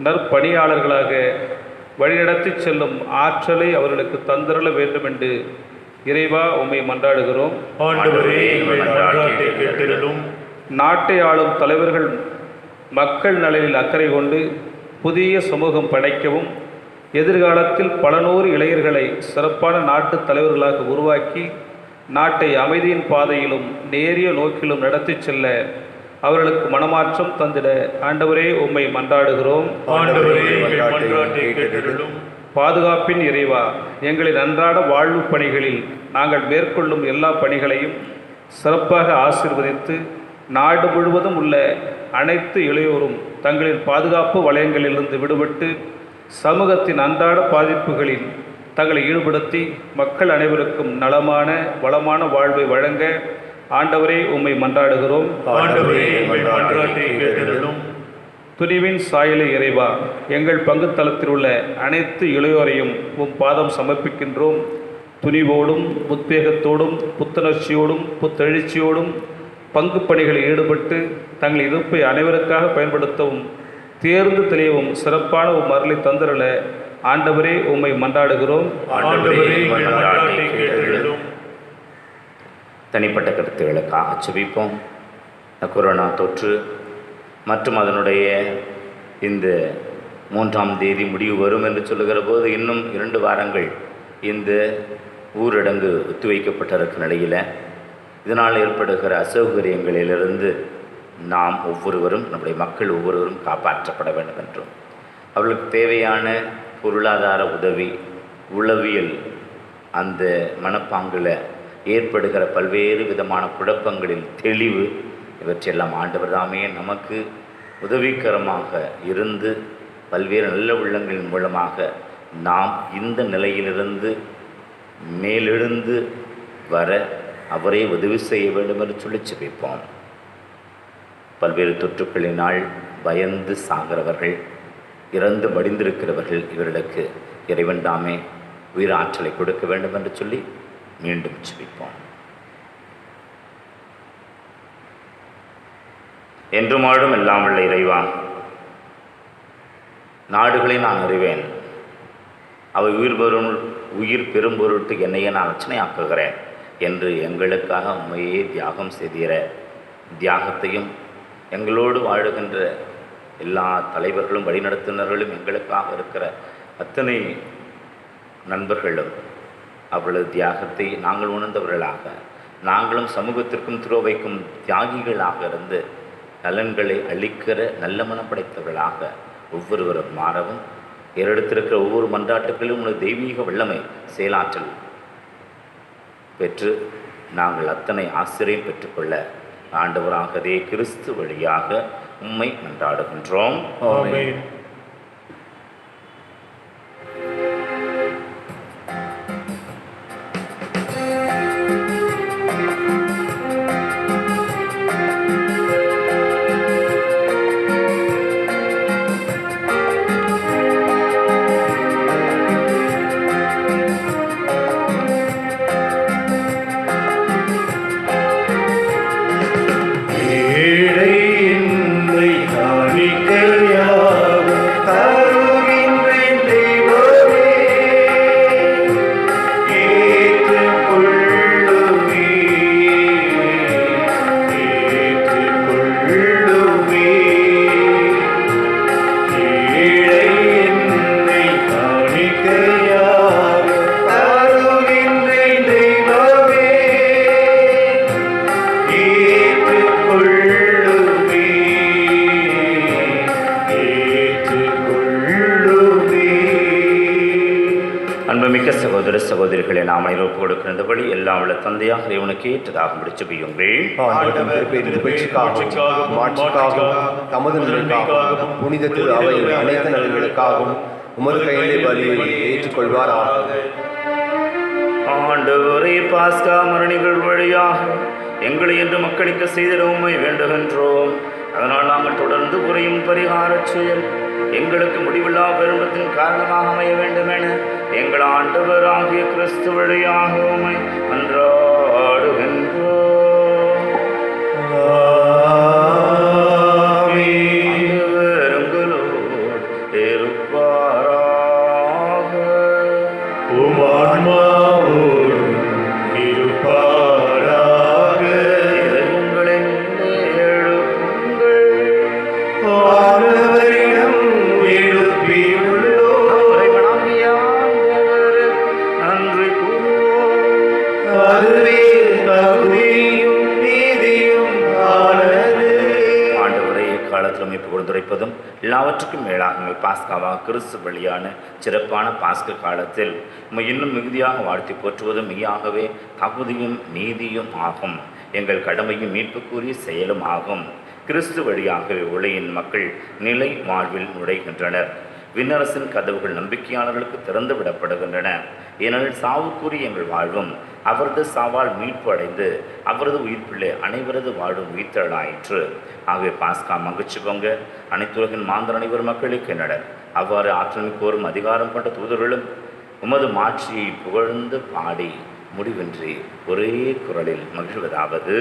நற்பணியாளர்களாக வழிநடத்தி செல்லும் ஆற்றலை அவர்களுக்கு தந்திரள வேண்டும் என்று இறைவா உம்மை மன்றாடுகிறோம்.
ஆண்டவரே, எங்கள் மன்றாட்டை கேட்டருளும்.
நாட்டை ஆளும் தலைவர்கள் மக்கள் நலனில் அக்கறை கொண்டு புதிய சமூகம் படைக்கவும் எதிர்காலத்தில் பல நூறு இளைஞர்களை சிறப்பான நாட்டு தலைவர்களாக உருவாக்கி நாட்டை அமைதியின் பாதையிலும் நேரிய நோக்கிலும் நடத்தி செல்ல அவர்களுக்கு மனமாற்றம் தந்திட ஆண்டவரே உம்மை மன்றாடுகிறோம்.
ஆண்டவரே, எங்கள் மன்றாட்டை கேட்டருளும்.
பாதுகாப்பின் இறைவா, எங்களின் அன்றாட வாழ்வு பணிகளில் நாங்கள் மேற்கொள்ளும் எல்லா பணிகளையும் சிறப்பாக ஆசீர்வதித்து நாடு முழுவதும் உள்ள அனைத்து இளையோரும் தங்களின் பாதுகாப்பு வலயங்களிலிருந்து விடுபட்டு சமூகத்தின் அன்றாட பாதிப்புகளில் தங்களை ஈடுபடுத்தி மக்கள் அனைவருக்கும் நலமான வளமான வாழ்வை வழங்க ஆண்டவரே உம்மை மன்றாடுகிறோம்.
ஆண்டவரே, எங்கள் மன்றாட்டை கேட்டருளும்.
துணிவின் சாயலை இறைவா, எங்கள் பங்குத்தளத்தில் உள்ள அனைத்து இளையோரையும் உம் பாதம் சமர்ப்பிக்கின்றோம். துணிவோடும் உத்வேகத்தோடும் புத்துணர்ச்சியோடும் புத்தெழுச்சியோடும் பங்கு பணிகளில் ஈடுபட்டு தங்கள் இருப்பை அனைவருக்காக பயன்படுத்தவும் தேர்ந்து தெளியவும் சிறப்பான உம் அருளை தந்திரல ஆண்டவரே உம்மை மன்றாடுகிறோம்.
ஆண்டவரே, எங்கள் மன்றாட்டை கேட்டருளும்.
தனிப்பட்ட கருத்துகளுக்காக செபிப்போம். கொரோனா தொற்று மற்றும் அதனுடைய இந்த 3ஆம் தேதி முடிவு வரும் என்று சொல்லுகிற போது இன்னும் 2 வாரங்கள் இந்த ஊரடங்கு ஒத்திவைக்கப்பட்டிருக்கும் நிலையில் இதனால் ஏற்படுகிற அசௌகரியங்களிலிருந்து நாம் ஒவ்வொருவரும், நம்முடைய மக்கள் ஒவ்வொருவரும் காப்பாற்றப்பட வேண்டும் என்றும் அவர்களுக்கு தேவையான பொருளாதார உதவி, உளவியல் அந்த மனப்பாங்கில் ஏற்படுகிற பல்வேறு விதமான குழப்பங்களில் தெளிவு, இவற்றையெல்லாம் ஆண்டவர் தாமே நமக்கு உதவிகரமாக இருந்து பல்வேறு நல்ல உள்ளங்களின் மூலமாக நாம் இந்த நிலையிலிருந்து மேலெழுந்து வர அவரே உதவி செய்ய வேண்டும் என்று சொல்லி செபிப்போம். பல்வேறு தொற்றுக்களினால் பயந்து சாகிறவர்கள், இறந்து மடிந்திருக்கிறவர்கள், இவர்களுக்கு இறைவன் தாமே உயிர் ஆற்றலை கொடுக்க வேண்டும் என்று சொல்லி மீண்டும் செபிப்போம். என்றும் வாழும் எல்லாம் உள்ள இறைவா, நாடுகளை நான் அறிவேன், அவை உயிர் பெரும் பொருட்டு என்னையே நான் ரச்சனையாக்குகிறேன் என்று எங்களுக்காக உண்மையே தியாகம் செய்கிற தியாகத்தையும் எங்களோடு வாழுகின்ற எல்லா தலைவர்களும் வழிநடத்துனர்களும் எங்களுக்காக இருக்கிற அத்தனை நண்பர்களும் அவர்களது தியாகத்தை நாங்கள் உணர்ந்தவர்களாக, நாங்களும் சமூகத்திற்கும் துரோவைக்கும் தியாகிகளாக இருந்து நலன்களை அளிக்கிற நல்ல மனம் படைத்தவர்களாக ஒவ்வொருவரும் மாறவும், ஏறெடுத்திருக்கிற ஒவ்வொரு மன்றாட்டுகளிலும் உள்ள தெய்வீக வல்லமை செயலாற்றல் பெற்று நாங்கள் அத்தனை ஆசிரியம் பெற்றுக்கொள்ள ஆண்டவராகவே கிறிஸ்து வழியாக உம்மை மன்றாடுகின்றோம்.
ஆமென். ஏழை என்னை காணிக்கையாகும்
அன்புமிக்க சகோதர சகோதரிகளை நாம் அனைவரும் கொடுக்கிறபடி எல்லாம் உள்ள தந்தையாக இவனுக்கு ஏற்றதாக முடிச்சுபியுங்கள்.
தமது நன்மைக்காகவும் புனித திரு அவையின் அனைத்து நலன்களுக்காகவும் உமது கையிலே பலியை ஏற்றுக்கொள்வாராக.
ஆண்டவரே, பாஸ்கா மரணிகள் வழியாக எங்களை என்று மக்களுக்கு செய்திட உம்மை வேண்டுகின்றோம். அதனால் நாங்கள் தொடர்ந்து புரியும் பரிகார செயல் எங்களுக்கு முடிவில்லா பெருமத்தின் காரணமாக அமைய வேண்டும் என எங்கள் ஆண்டவராகிய கிறிஸ்து வழியாக உம்மை மன்றாடுகின்றோம். ஆண்டவர் இருப்பாராக.
உம் ஆன்மாவோடும் இருப்பாராக.
இதயங்களை எழுப்புங்கள்.
ஆண்டவரிடம் எழுப்பியுள்ளோம்.
இறைவனாகிய ஆண்டவருக்கு நன்றி கூறுவோம்.
அதுவே தகுதியும் நீதியும் ஆனது.
ஆண்டவரை எக்காலத்தில் அமைப்பு கொடுத்துரைப்பதும் எல்லாவற்றுக்கும் மேலாக பாஸ்காவாக கிறிஸ்து வழியான சிறப்பான பாஸ்க காலத்தில் இன்னும் மிகுதியாக வாழ்த்தி போற்றுவதும் மெய்யாகவே தகுதியும் நீதியும் ஆகும். எங்கள் கடமையும் மீட்புக்குரிய செயலும் ஆகும். கிறிஸ்து வழியாகவே உலகின் மக்கள் நிலை வாழ்வில் நுழைகின்றனர். விண்ணரசின் கதவுகள் நம்பிக்கையாளர்களுக்கு திறந்து விடப்படுகின்றன. ஏனெனில் சாவுக்குரிய எங்கள் வாழ்வும் அவரது சாவால் மீட்பு அடைந்து அவரது உயிர்ப்பிள்ளை அனைவரது வாழ்வும் உயிர்த்தலாயிற்று. ஆகவே பாஸ்கா மகிழ்ச்சி பொங்க அனைத்துலகின் மாந்தர் அனைவர் மக்களுக்கு என்னடர். அவ்வாறு ஆற்றல் மிக்கோரும் அதிகாரம் கொண்ட தூதர்களும் உமது மாட்சியை புகழ்ந்து பாடி முடிவின்றி ஒரே குரலில் மகிழ்வதாவது: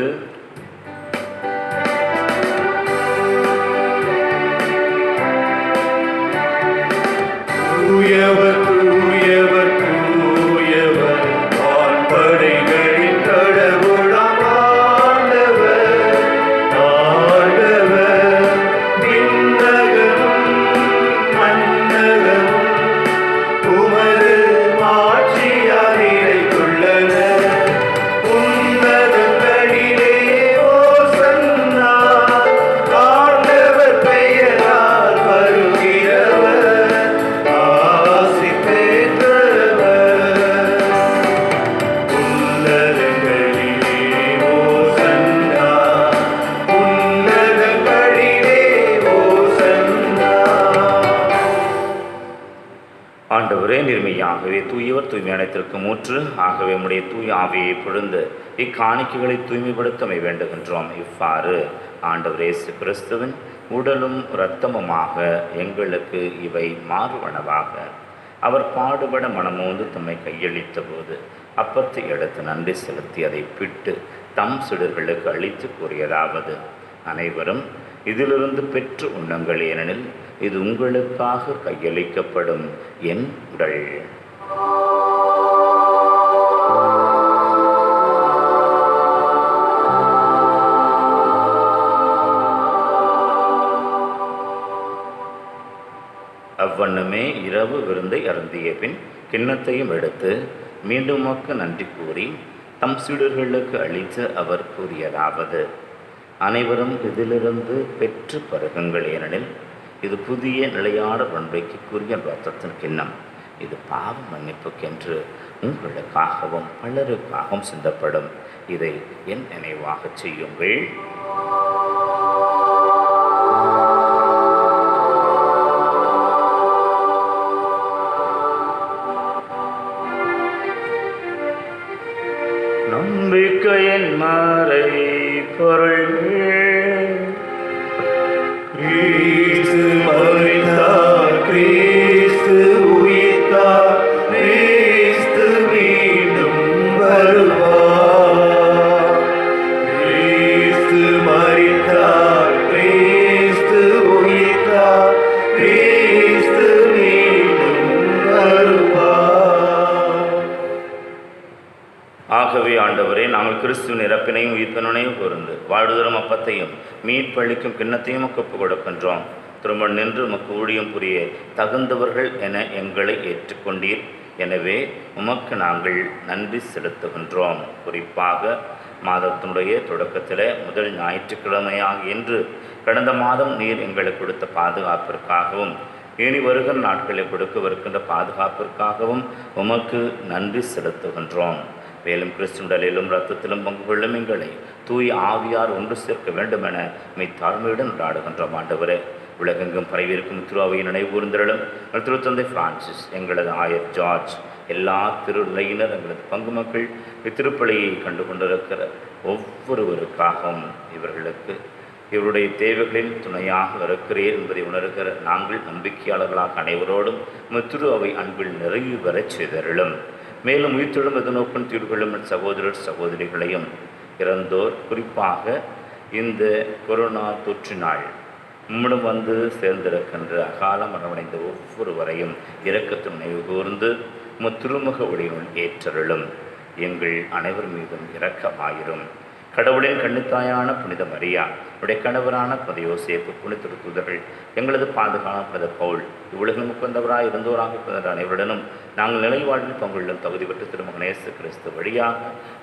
தூயவர் தூயவர் தூயவர் வான்படைகளின் கடவுளாம் ஆண்டவர். ஆண்டவர் விண்ணகமும் மண்ணகமும் உமது ஆட்சியால் நிறைந்துள்ளன. உன்னதங்களிலே ஓசன்னா. ஆண்டவர் பெயரால் வருகிறவர் ஆசி பெற்றவர். உன்னதங்களிலே ஓசன்னா. உன்னதங்களிலே ஓசன்னா.
ஆண்டவரே, நிர்மையாகவே தூயவர் தூய்மை அனைத்திற்கு மூற்று. ஆகவே உம்முடைய தூய ஆவியை பொழுந்து இக்காணிக்கைகளை தூய்மைப்படுத்தமை வேண்டுகின்றோம். இவ்வாறு ஆண்டவர் இயேசு கிறிஸ்துவின் உடலும் இரத்தமுமாக எங்களுக்கு இவை மாறுவனவாக. அவர் பாடுபட மனமோந்து தம்மை கையளித்த போது அப்பத்தை எடுத்து நன்றி செலுத்தி அதை பிட்டு தம் சிடர்களுக்கு அளித்து கூறியதாவது: அனைவரும் இதிலிருந்து பெற்று உண்ணுங்கள், ஏனெனில் இது உங்களுக்காக கையளிக்கப்படும் என் உடல். அவ்வண்ணமே இரவு விருந்தை அருந்திய பின் கிண்ணத்தையும் எடுத்து மீண்டும் உமக்கு நன்றி கூறி தம் சீடர்களுக்கு அளித்து அவர் கூறியதாவது: அனைவரும் இதிலிருந்து பெற்று பருகுங்கள், ஏனெனில் இது புதிய நிலையான பண்பைக்குரிய இரத்தத்தின் கிண்ணம். இது பாவ மன்னிப்புக்கென்று உங்களுக்காகவும் பலருக்காகவும் சிந்தப்படும். இதை என் நினைவாகச் செய்யுங்கள். நம்பிக்கையின் மறை பொருள்.
கிறிஸ்து மரித்தார், கிறிஸ்து உயிர்த்தார், கிறிஸ்து மீண்டும் வருவார். கிறிஸ்து மரித்தார், கிறிஸ்து உயிர்த்தார், கிறிஸ்து மீண்டும் வருவார்.
ஆகவே ஆண்டவரே, நாங்கள் கிறிஸ்துவின் இறப்பினையும் உயிர்ப்பினையும் கூர்ந்து வாழ்வுதரும் அப்பத்தையும் மீட்பளிக்கும் கிண்ணத்தையும் ஒப்புக் கொடுக்கின்றோம். திரும்ப நின்று உமக்கு ஊழியம் புரிய தகுந்தவர்கள் என எங்களை ஏற்றுக்கொண்டீர். எனவே உமக்கு நாங்கள் நன்றி செலுத்துகின்றோம். குறிப்பாக மாதத்தினுடைய தொடக்கத்தில் முதல் ஞாயிற்றுக்கிழமையாக என்று கடந்த மாதம் நீர் எங்களுக்கு கொடுத்த பாதுகாப்பிற்காகவும் இனி வருகிற நாட்களை கொடுக்கவிருக்கின்ற பாதுகாப்பிற்காகவும் உமக்கு நன்றி செலுத்துகின்றோம். மேலும் கிறிஸ்துடலிலும் இரத்தத்திலும் பங்கு கொள்ளும் எங்களை தூய் ஆவியார் ஒன்று சேர்க்க வேண்டுமென தாழ்மையுடன் நாடுகின்றோம். ஆண்டவரே, உலகெங்கும் பரவியிருக்கும் திருவாவையை நினைவூர்ந்திரளும் திருத்தந்தை பிரான்சிஸ், எங்களது ஆயர் ஜார்ஜ், எல்லா திருநிலையினர், எங்களது பங்கு மக்கள் இத்திருப்பலியை கண்டு கொண்டிருக்கிற ஒவ்வொருவருக்காகவும் இவருடைய தேவைகளில் துணையாக இருக்கிறீர் என்பதை உணர்கிற நாங்கள் நம்பிக்கையாளர்களாக அனைவரோடும் திரு அவை அன்பில் நிறைவு பெறச் செய்தருளும். மேலும் உயிர்த்தெழும் எதிர்நோக்கும் தீர்வுகளும் சகோதரர் சகோதரிகளையும் இறந்தோர், குறிப்பாக இந்த கொரோனா தொற்றினால் நம்மிடம் வந்து சேர்ந்திருக்கின்ற அகால மரணமடைந்த ஒவ்வொருவரையும் இரக்கத்தின் நினைவு கூர்ந்து திருமுக ஒளியினுள் ஏற்றருளும். எங்கள் அனைவர் மீதும் இரக்கமாயிரும். கடவுளின் கண்ணித்தாயான புனித மரியா, உடைய கணவரான புனித யோசேப்பு, புனித தூதர்கள், எங்களது பாதுகாப்பு புனித பவுல், இவ்வுலகில் முப்பந்தவராய் இருந்தோராக பிறந்த அனைவருடனும் நாங்கள் நிலைவாழ்வில் பங்குள்ளும் தகுதி பெற்று திருமகன் இயேசு கிறிஸ்து வழியாக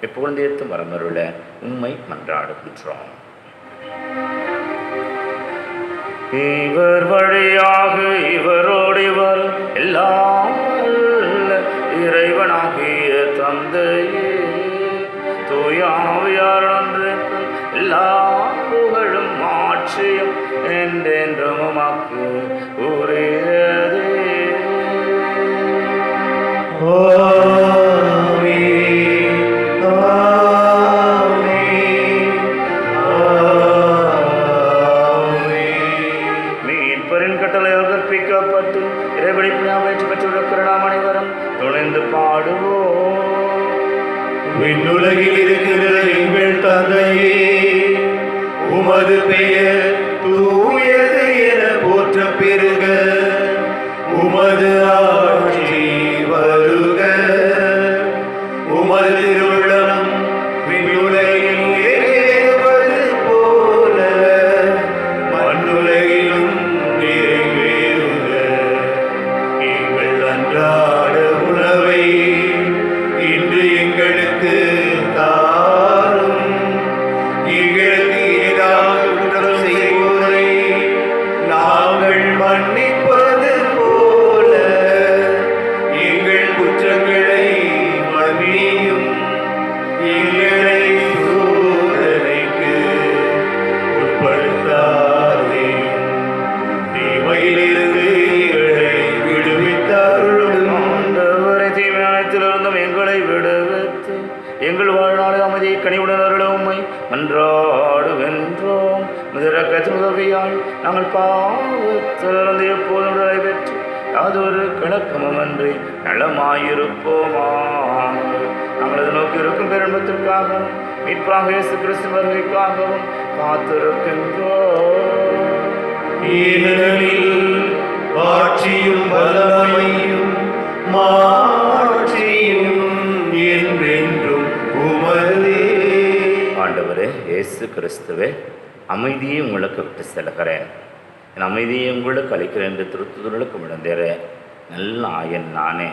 எப்பொழுதேத்து மரமருள உம்மை மன்றாடுகின்றோம். இவர் வழியாக இவரோடு இவர் எல்லாம் இறைவனாகிய தந்தையே, தூயாவியார் ஒன்றுக்கும் எல்லா புகழும் ஆட்சியும் என்றென்றும் உமக்கு உரியதே. மீட்பரின் கட்டளையால் கற்பிக்கப்பட்டு இறைவழிப்பினால் வெற்றி பெற்றிருக்கிற நாம் அனைவரும் துணிந்து பாடுவோம்.
விண்ணுலகில் இருக்கிற எங்கள் தந்தையே, உமது பெயர் தூயது என போற்ற பெறுக. உமது ஆட்சி வருக. உமது திருவுள்ளம் விண்ணுலகில் நிறைவேறுவது போல மண்ணுலகிலும் நிறைவேறுக. எங்கள் அன்றாட உணவை இன்று எங்களுக்கு தாரும். எங்களுக்கு ஏதாவது குற்றம் செய்வோரை நாங்கள் மன்னிப்பது போல எங்கள் குற்றங்களை மன்னியும். எங்களை சோதனைக்கு உட்படுத்தாதேயும், தீமையிலிருந்து எங்களை விடுவித்தருளும்.
ஆண்டவரே, தீமை அனைத்திலிருந்தும் எங்களை விடுவித்து எங்கள் வாழ்நாளை அமைதியை கனிவுடன் அருளும் உம்மை மன்றாடுகின்றோம். இரக்கத்தின் உதவியால் நாங்கள் பாவத்திலிருந்து எப்போதும் விடுதலை பெற்று யாதொரு கலக்கமும் அன்றி நலமாயிருப்போமாக. நாங்களது நோக்கி இருக்கும் பேரின்பத்திற்காகவும் மீட்பராக இயேசு கிறிஸ்து வருகைக்காகவும் காத்திருக்கின்றோம்.
ஏனெனில் ஆட்சியும் வல்லமையும் மாட்சியும் என்றென்றும் உமதே.
ஆண்டவரே இயேசு கிறிஸ்துவே, அமைதியை உங்களுக்கு விட்டு செல்கிறேன், என் அமைதியை உங்களுக்கு அளிக்கிறேன் என்று திருத்துதலுக்கு விழுந்தேற நல்ல ஆயன் நானே,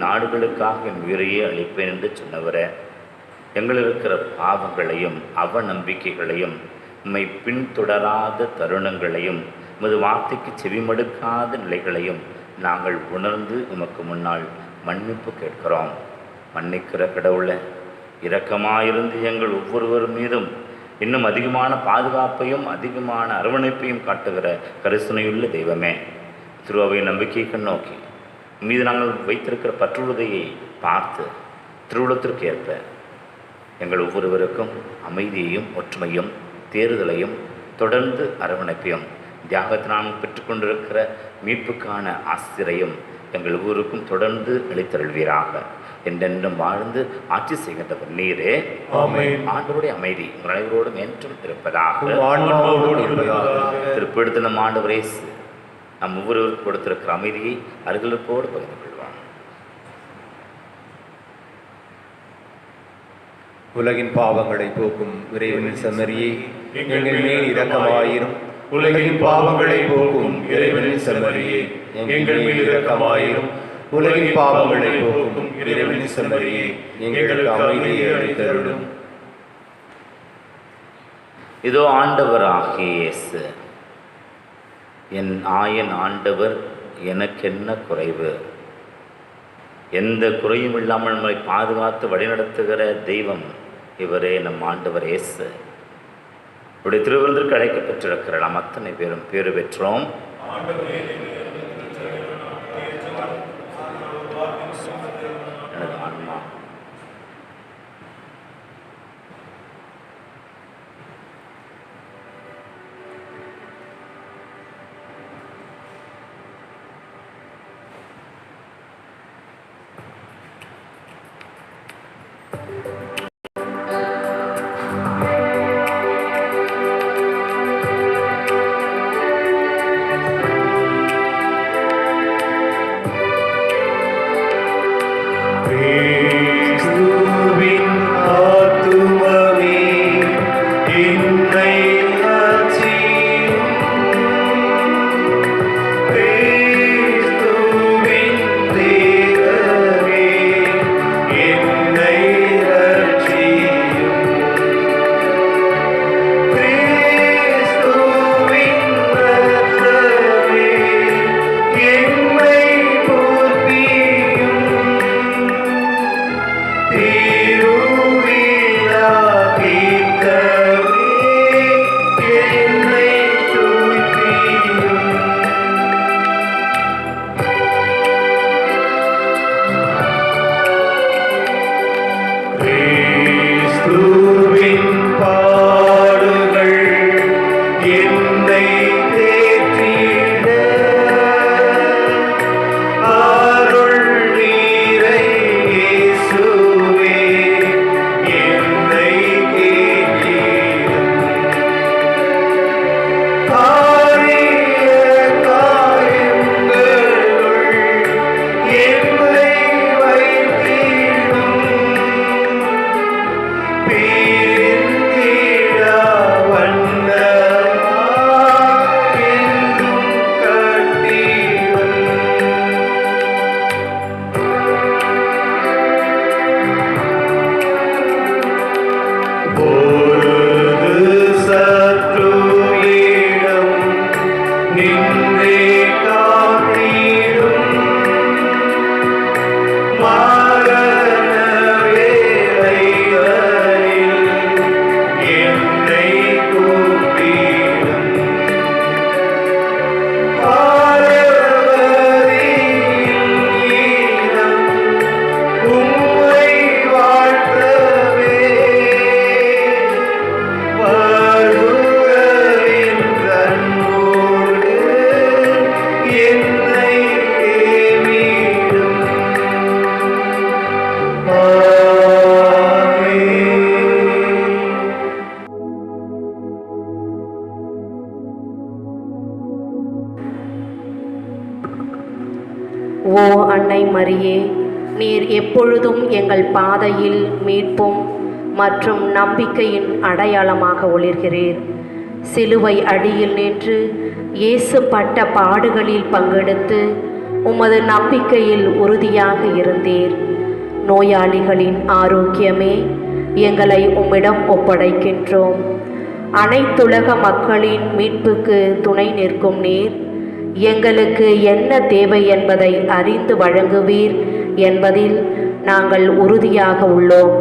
நாடுகளுக்காக என் உயிரையே அளிப்பேன் என்று சொன்னவரே, எங்கள் இருக்கிற பாவங்களையும் அவநம்பிக்கைகளையும் உம்மை பின்தொடராத தருணங்களையும் உமது வார்த்தைக்கு செவிமடுக்காத நிலைகளையும் நாங்கள் உணர்ந்து உமக்கு முன்னால் மன்னிப்பு கேட்கிறோம். மன்னிக்கிற கடவுளை, இரக்கமாயிருந்து எங்கள் ஒவ்வொருவர் மீதும் இன்னும் அதிகமான பாதுகாப்பையும் அதிகமான அரவணைப்பையும் காட்டுகிற கரிசனையுள்ள தெய்வமே, திருவாவை நம்பிக்கையை கண்ணோக்கி மீது நாங்கள் வைத்திருக்கிற பற்றுறுதியை பார்த்து திருவுளத்திற்கு ஏற்ப எங்கள் ஒவ்வொருவருக்கும் அமைதியையும் ஒற்றுமையும் தேறுதலையும் தொடர்ந்து அரவணைப்பையும் தியாகத்தினால் பெற்றுக்கொண்டிருக்கிற மீட்புக்கான ஆசிரியையும் எங்கள் ஊருக்கும் தொடர்ந்து அளித்தருள்வீராக. என்றென்றும் வாழ்ந்து ஆட்சி செய்கின்றவர் நீரே. ஆண்டவருடைய அமைதி உங்கள் அனைவரோடும் என்றும் இருப்பதாக. திருப்பெடுத்து நம் ஆண்டவரே நம் ஒவ்வொருவருக்கும் கொடுத்திருக்கிற அமைதியை அருகிலப்போடு பகிர்ந்து கொள்வான்.
உலகின் பாவங்களை போக்கும் இறைவனின் செம்மறியே, எங்கள் மேல் இரக்கமாயிரும்.
உலகின் பாவங்களை போக்கும் இறைவனின் செம்மறியே, எங்கள் மேல் இரக்கமாயிரும். உலகின் பாவங்களை போக்கும் இறைவனின் செம்மறியே, எங்களுக்கு அமைதியை அளித்தருளும்.
இதோ ஆண்டவராகிய இயேசு, என் ஆயன் ஆண்டவர் எனக்கு என்ன குறைவு? எந்த குறையும் இல்லாமல் நம்மை பாதுகாத்து வழிநடத்துகிற தெய்வம் இவரே, நம் ஆண்டவர் இயேசு. இப்படி திருவிருந்திற்கு அழைக்கப்பட்டிருக்கிற நாம் அத்தனை பேரும் பேறு பெற்றோம். எனது ஆன்மா
கிறிஸ்துவின் ஆத்துமமே என்னை ரட்சியும். கிறிஸ்துவின் தேவனே என்னை ரட்சியும். கிறிஸ்துவின் இரத்தமே என்னை போற்றியும். திருவிழா தீர்த்தமே என்னை தூற்றியும். கிறிஸ்துவின் பாடுகள் என்னை தேற்றிட அருள் நீரை இயேசுவே என்னை கேட்டிடும். காரிய காயங்களுள் என்னை வைத்திடும். பிரிந்திடா வண்ணமா என்றும் கட்டிடும். பொழுது சத்ருவிடம் நின்றே காத்திடும். மரண வேளைகளில் என்னை கூப்பிடும். பாரவரியின் ஈரம் உம்மை வாழ்த்தவே வருகையின் கண்ணோடு என்னை ஏவிடும். ஆமென்.
ஓ அன்னை மரியே, நீர் எப்பொழுதும் எங்கள் பாதையில் மீட்பும் மற்றும் நம்பிக்கையின் அடையாளமாக ஒளிர்கிறீர். சிலுவை அடியில் நின்று இயேசு பட்ட பாடுகளில் பங்கெடுத்து உமது நம்பிக்கையில் உறுதியாக இருந்தீர். நோயாளிகளின் ஆரோக்கியமே, எங்களை உம்மிடம் ஒப்படைக்கின்றோம். அனைத்துலக மக்களின் மீட்புக்கு துணை நிற்கும் நீர் எங்களுக்கு என்ன தேவை என்பதை அறிந்து வழங்குவீர் என்பதில் நாங்கள் உறுதியாக உள்ளோம்.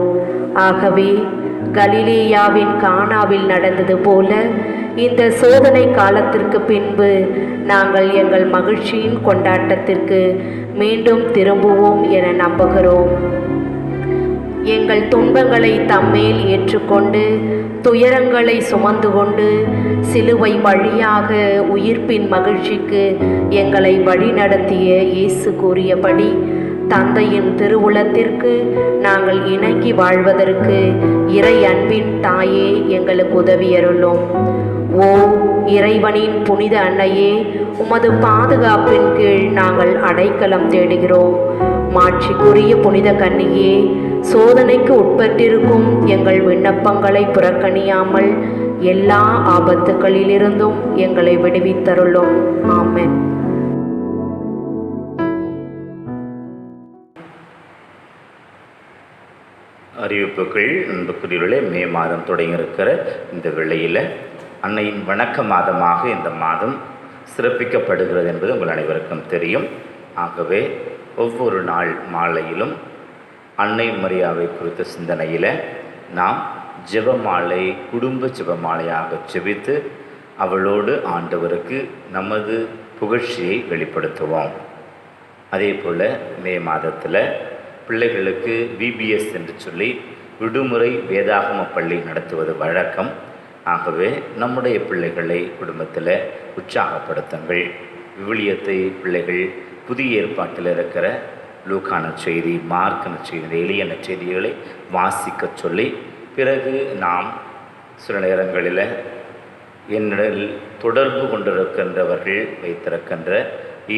ஆகவே கலிலேயாவின் கானாவில் நடந்தது போல இந்த சோதனை காலத்திற்கு பின்பு நாங்கள் எங்கள் மகிழ்ச்சியின் கொண்டாட்டத்திற்கு மீண்டும் திரும்புவோம் என நம்புகிறோம். எங்கள் துன்பங்களை தம்மேல் ஏற்றுக்கொண்டு துயரங்களை சுமந்து கொண்டு சிலுவை வழியாக உயிர்ப்பின் மகிழ்ச்சிக்கு எங்களை வழிநடத்திய இயேசு கூறியபடி தந்தையின் திருவுளத்திற்கு நாங்கள் இணங்கி வாழ்வதற்கு இறை அன்பின் தாயே எங்களுக்கு உதவியருளும். ஓ இறைவனின் புனித அன்னையே, உமது பாதுகாப்பின் கீழ் நாங்கள் அடைக்கலம் தேடுகிறோம். மாட்சிக்குரிய புனித கன்னியே, சோதனைக்கு உட்பட்டிருக்கும் எங்கள் விண்ணப்பங்களை புறக்கணியாமல் எல்லா ஆபத்துகளிலிருந்தும் எங்களை விடுவித்தருளும். ஆமென்.
அறிவிப்புகள் அன்புக்குரியவர்களே, மே மாதம் தொடங்கியிருக்கிற இந்த வேளையில் அன்னையின் வணக்க மாதமாக இந்த மாதம் சிறப்பிக்கப்படுகிறது என்பது உங்கள் அனைவருக்கும் தெரியும். ஆகவே ஒவ்வொரு நாள் மாலையிலும் அன்னை மரியாவை குறித்த சிந்தனையில் நாம் ஜெபமாலை, குடும்ப ஜெபமாலையாக ஜெபித்து அவளோடு ஆண்டவருக்கு நமது புகழ்ச்சியை வெளிப்படுத்துவோம். அதே போல் மே மாதத்தில் பிள்ளைகளுக்கு VBS என்று சொல்லி விடுமுறை வேதாகம பள்ளி நடத்துவது வழக்கம். ஆகவே நம்முடைய பிள்ளைகளை குடும்பத்தில் உற்சாகப்படுத்துங்கள். விவிலியத்தை பிள்ளைகள் புதிய ஏற்பாட்டில் இருக்கிற லூக்கான செய்தி, மார்க்கான செய்தி, எளிய நற்செய்திகளை வாசிக்க சொல்லி, பிறகு நாம் சில நேரங்களில் என்னில் தொடர்பு கொண்டிருக்கின்றவர்கள் வைத்திருக்கின்ற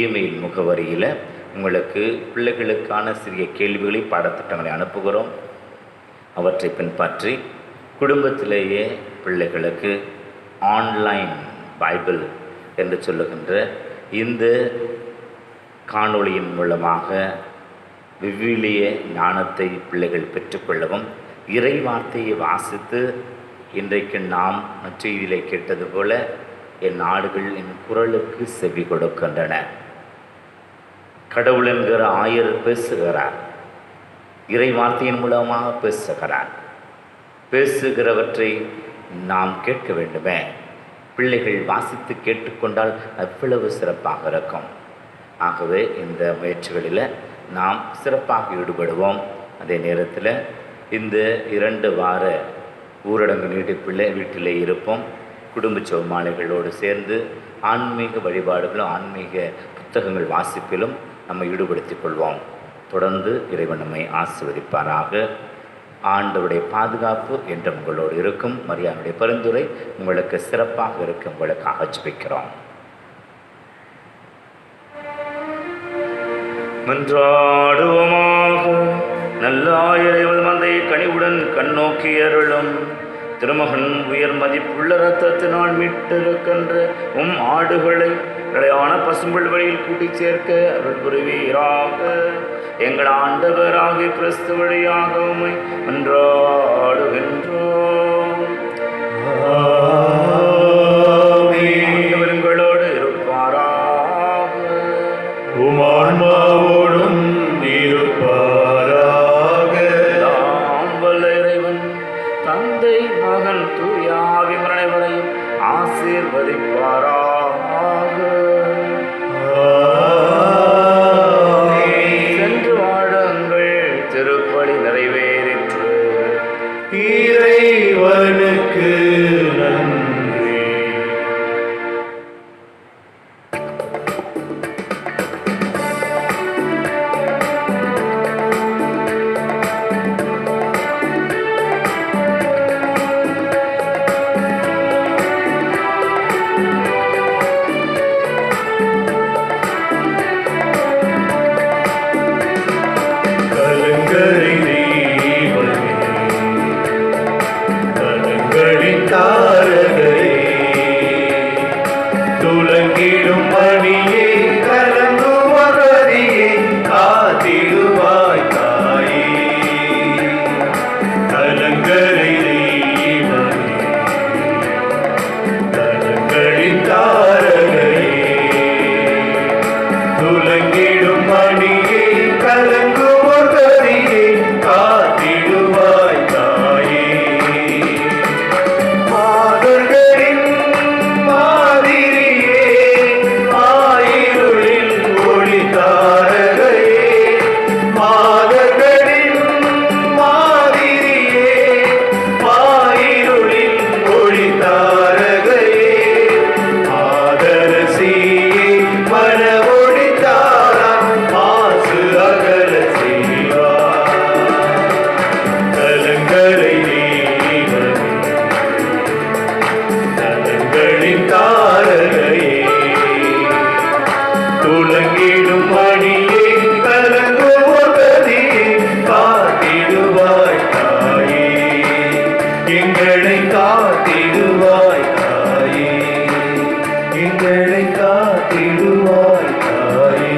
இமெயில் முகவரியில் உங்களுக்கு பிள்ளைகளுக்கான சிறிய கேள்விகளை, பாடத்திட்டங்களை அனுப்புகிறோம். அவற்றை பின்பற்றி குடும்பத்திலேயே பிள்ளைகளுக்கு ஆன்லைன் பைபிள் என்று சொல்லுகின்ற இந்த காணொளியின் மூலமாக விவிலிய ஞானத்தை பிள்ளைகள் பெற்றுக்கொள்ளவும், இறை வார்த்தையை வாசித்து இன்றைக்கு நாம் நற்செய்தியிலே கேட்டது போல என் நாடுகள் என் குரலுக்கு செவி கொடுக்கின்றன. கடவுள் என்கிற ஆயர் பேசுகிறார், இறை வார்த்தையின் மூலமாக பேசுகிறார். பேசுகிறவற்றை நாம் கேட்க வேண்டுமே. பிள்ளைகள் வாசித்து கேட்டுக்கொண்டால் அவ்வளவு சிறப்பாக இருக்கும். ஆகவே இந்த முயற்சிகளில் நாம் சிறப்பாக ஈடுபடுவோம். அதே நேரத்தில் இந்த 2 வார ஊரடங்கு நீட்டிப்பில் வீட்டிலே இருப்போம். குடும்ப ஜெபமாலைகளோடு சேர்ந்து ஆன்மீக வழிபாடுகளும் ஆன்மீக புத்தகங்கள் வாசிப்பிலும் நம்ம ஈடுபடுத்திக் கொள்வோம். தொடர்ந்து இறைவன் நம்மை ஆசீர்வதிப்பாராக. ஆண்டவருடைய பாதுகாப்பு என்று உங்களோடு இருக்கும். மரியாதையுடைய பரிந்துரை உங்களுக்கு சிறப்பாக இருக்க உங்களுக்காக ஜெபிக்கிறோம். மன்றாடுவோமாக. நல்லாயிரைவள் மந்தை கனிவுடன் கண்ணோக்கி அருளும் திருமகன் உயர் மதிப்புள்ள இரத்தத்தினால் மீட்டிருக்கின்ற ஆடுகளை நிலையான பசும்புல் வழியில் கூட்டிச் சேர்க்க அருள் புரிவீராக. எங்கள் ஆண்டவராகிய கிறிஸ்து வழியாக உம்மை மன்றாடுகின்றோம். ஆண்டவர்களோடு இருப்பாராக.
உமான்மாவோடும் இருப்பாராக.
எல்லாம் வல்ல இறைவன் தந்தை, மகன், தூய ஆவி அனைவரையும் ஆசீர்வதிப்பாராக. சென்று வாழுங்கள். திருப்பலி நிறைவேறிற்று.
இறைவனுக்கு நன்றி. துலங்கிடும் மணியே, கலங்குவதறியே, காத்திடுவாய் தாயே. கலங்கரை தெய்வமே, கலங்களின் தாரகையே. துலங்கிடும் மணியே, கலங்குவதறியே, காத்திடுவாய் தாயே. மாதர்களின் மாதிரியே, ஆயிருளில் ஒளி தாரகையே. மாதர்களின் மாதிரியே, ஆயிருளில் ஒளி தாரகையே. ஆதரசியே, மனமொழி தாராம் மாசு அகல செய்வார். கலங்கரை தெய்வமே, நலங்களின் தாரகையே. துலங்கிடும் மணியே, கலங்குவதறியே, காத்திடுவாய் தாயே. எங்களை காத்திடுவாய் தாயே. எங்களை காத்திடுவாய் தாயே.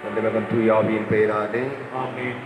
அந்த மகன் தூயாவியின் பெயராலே
ஆமென்.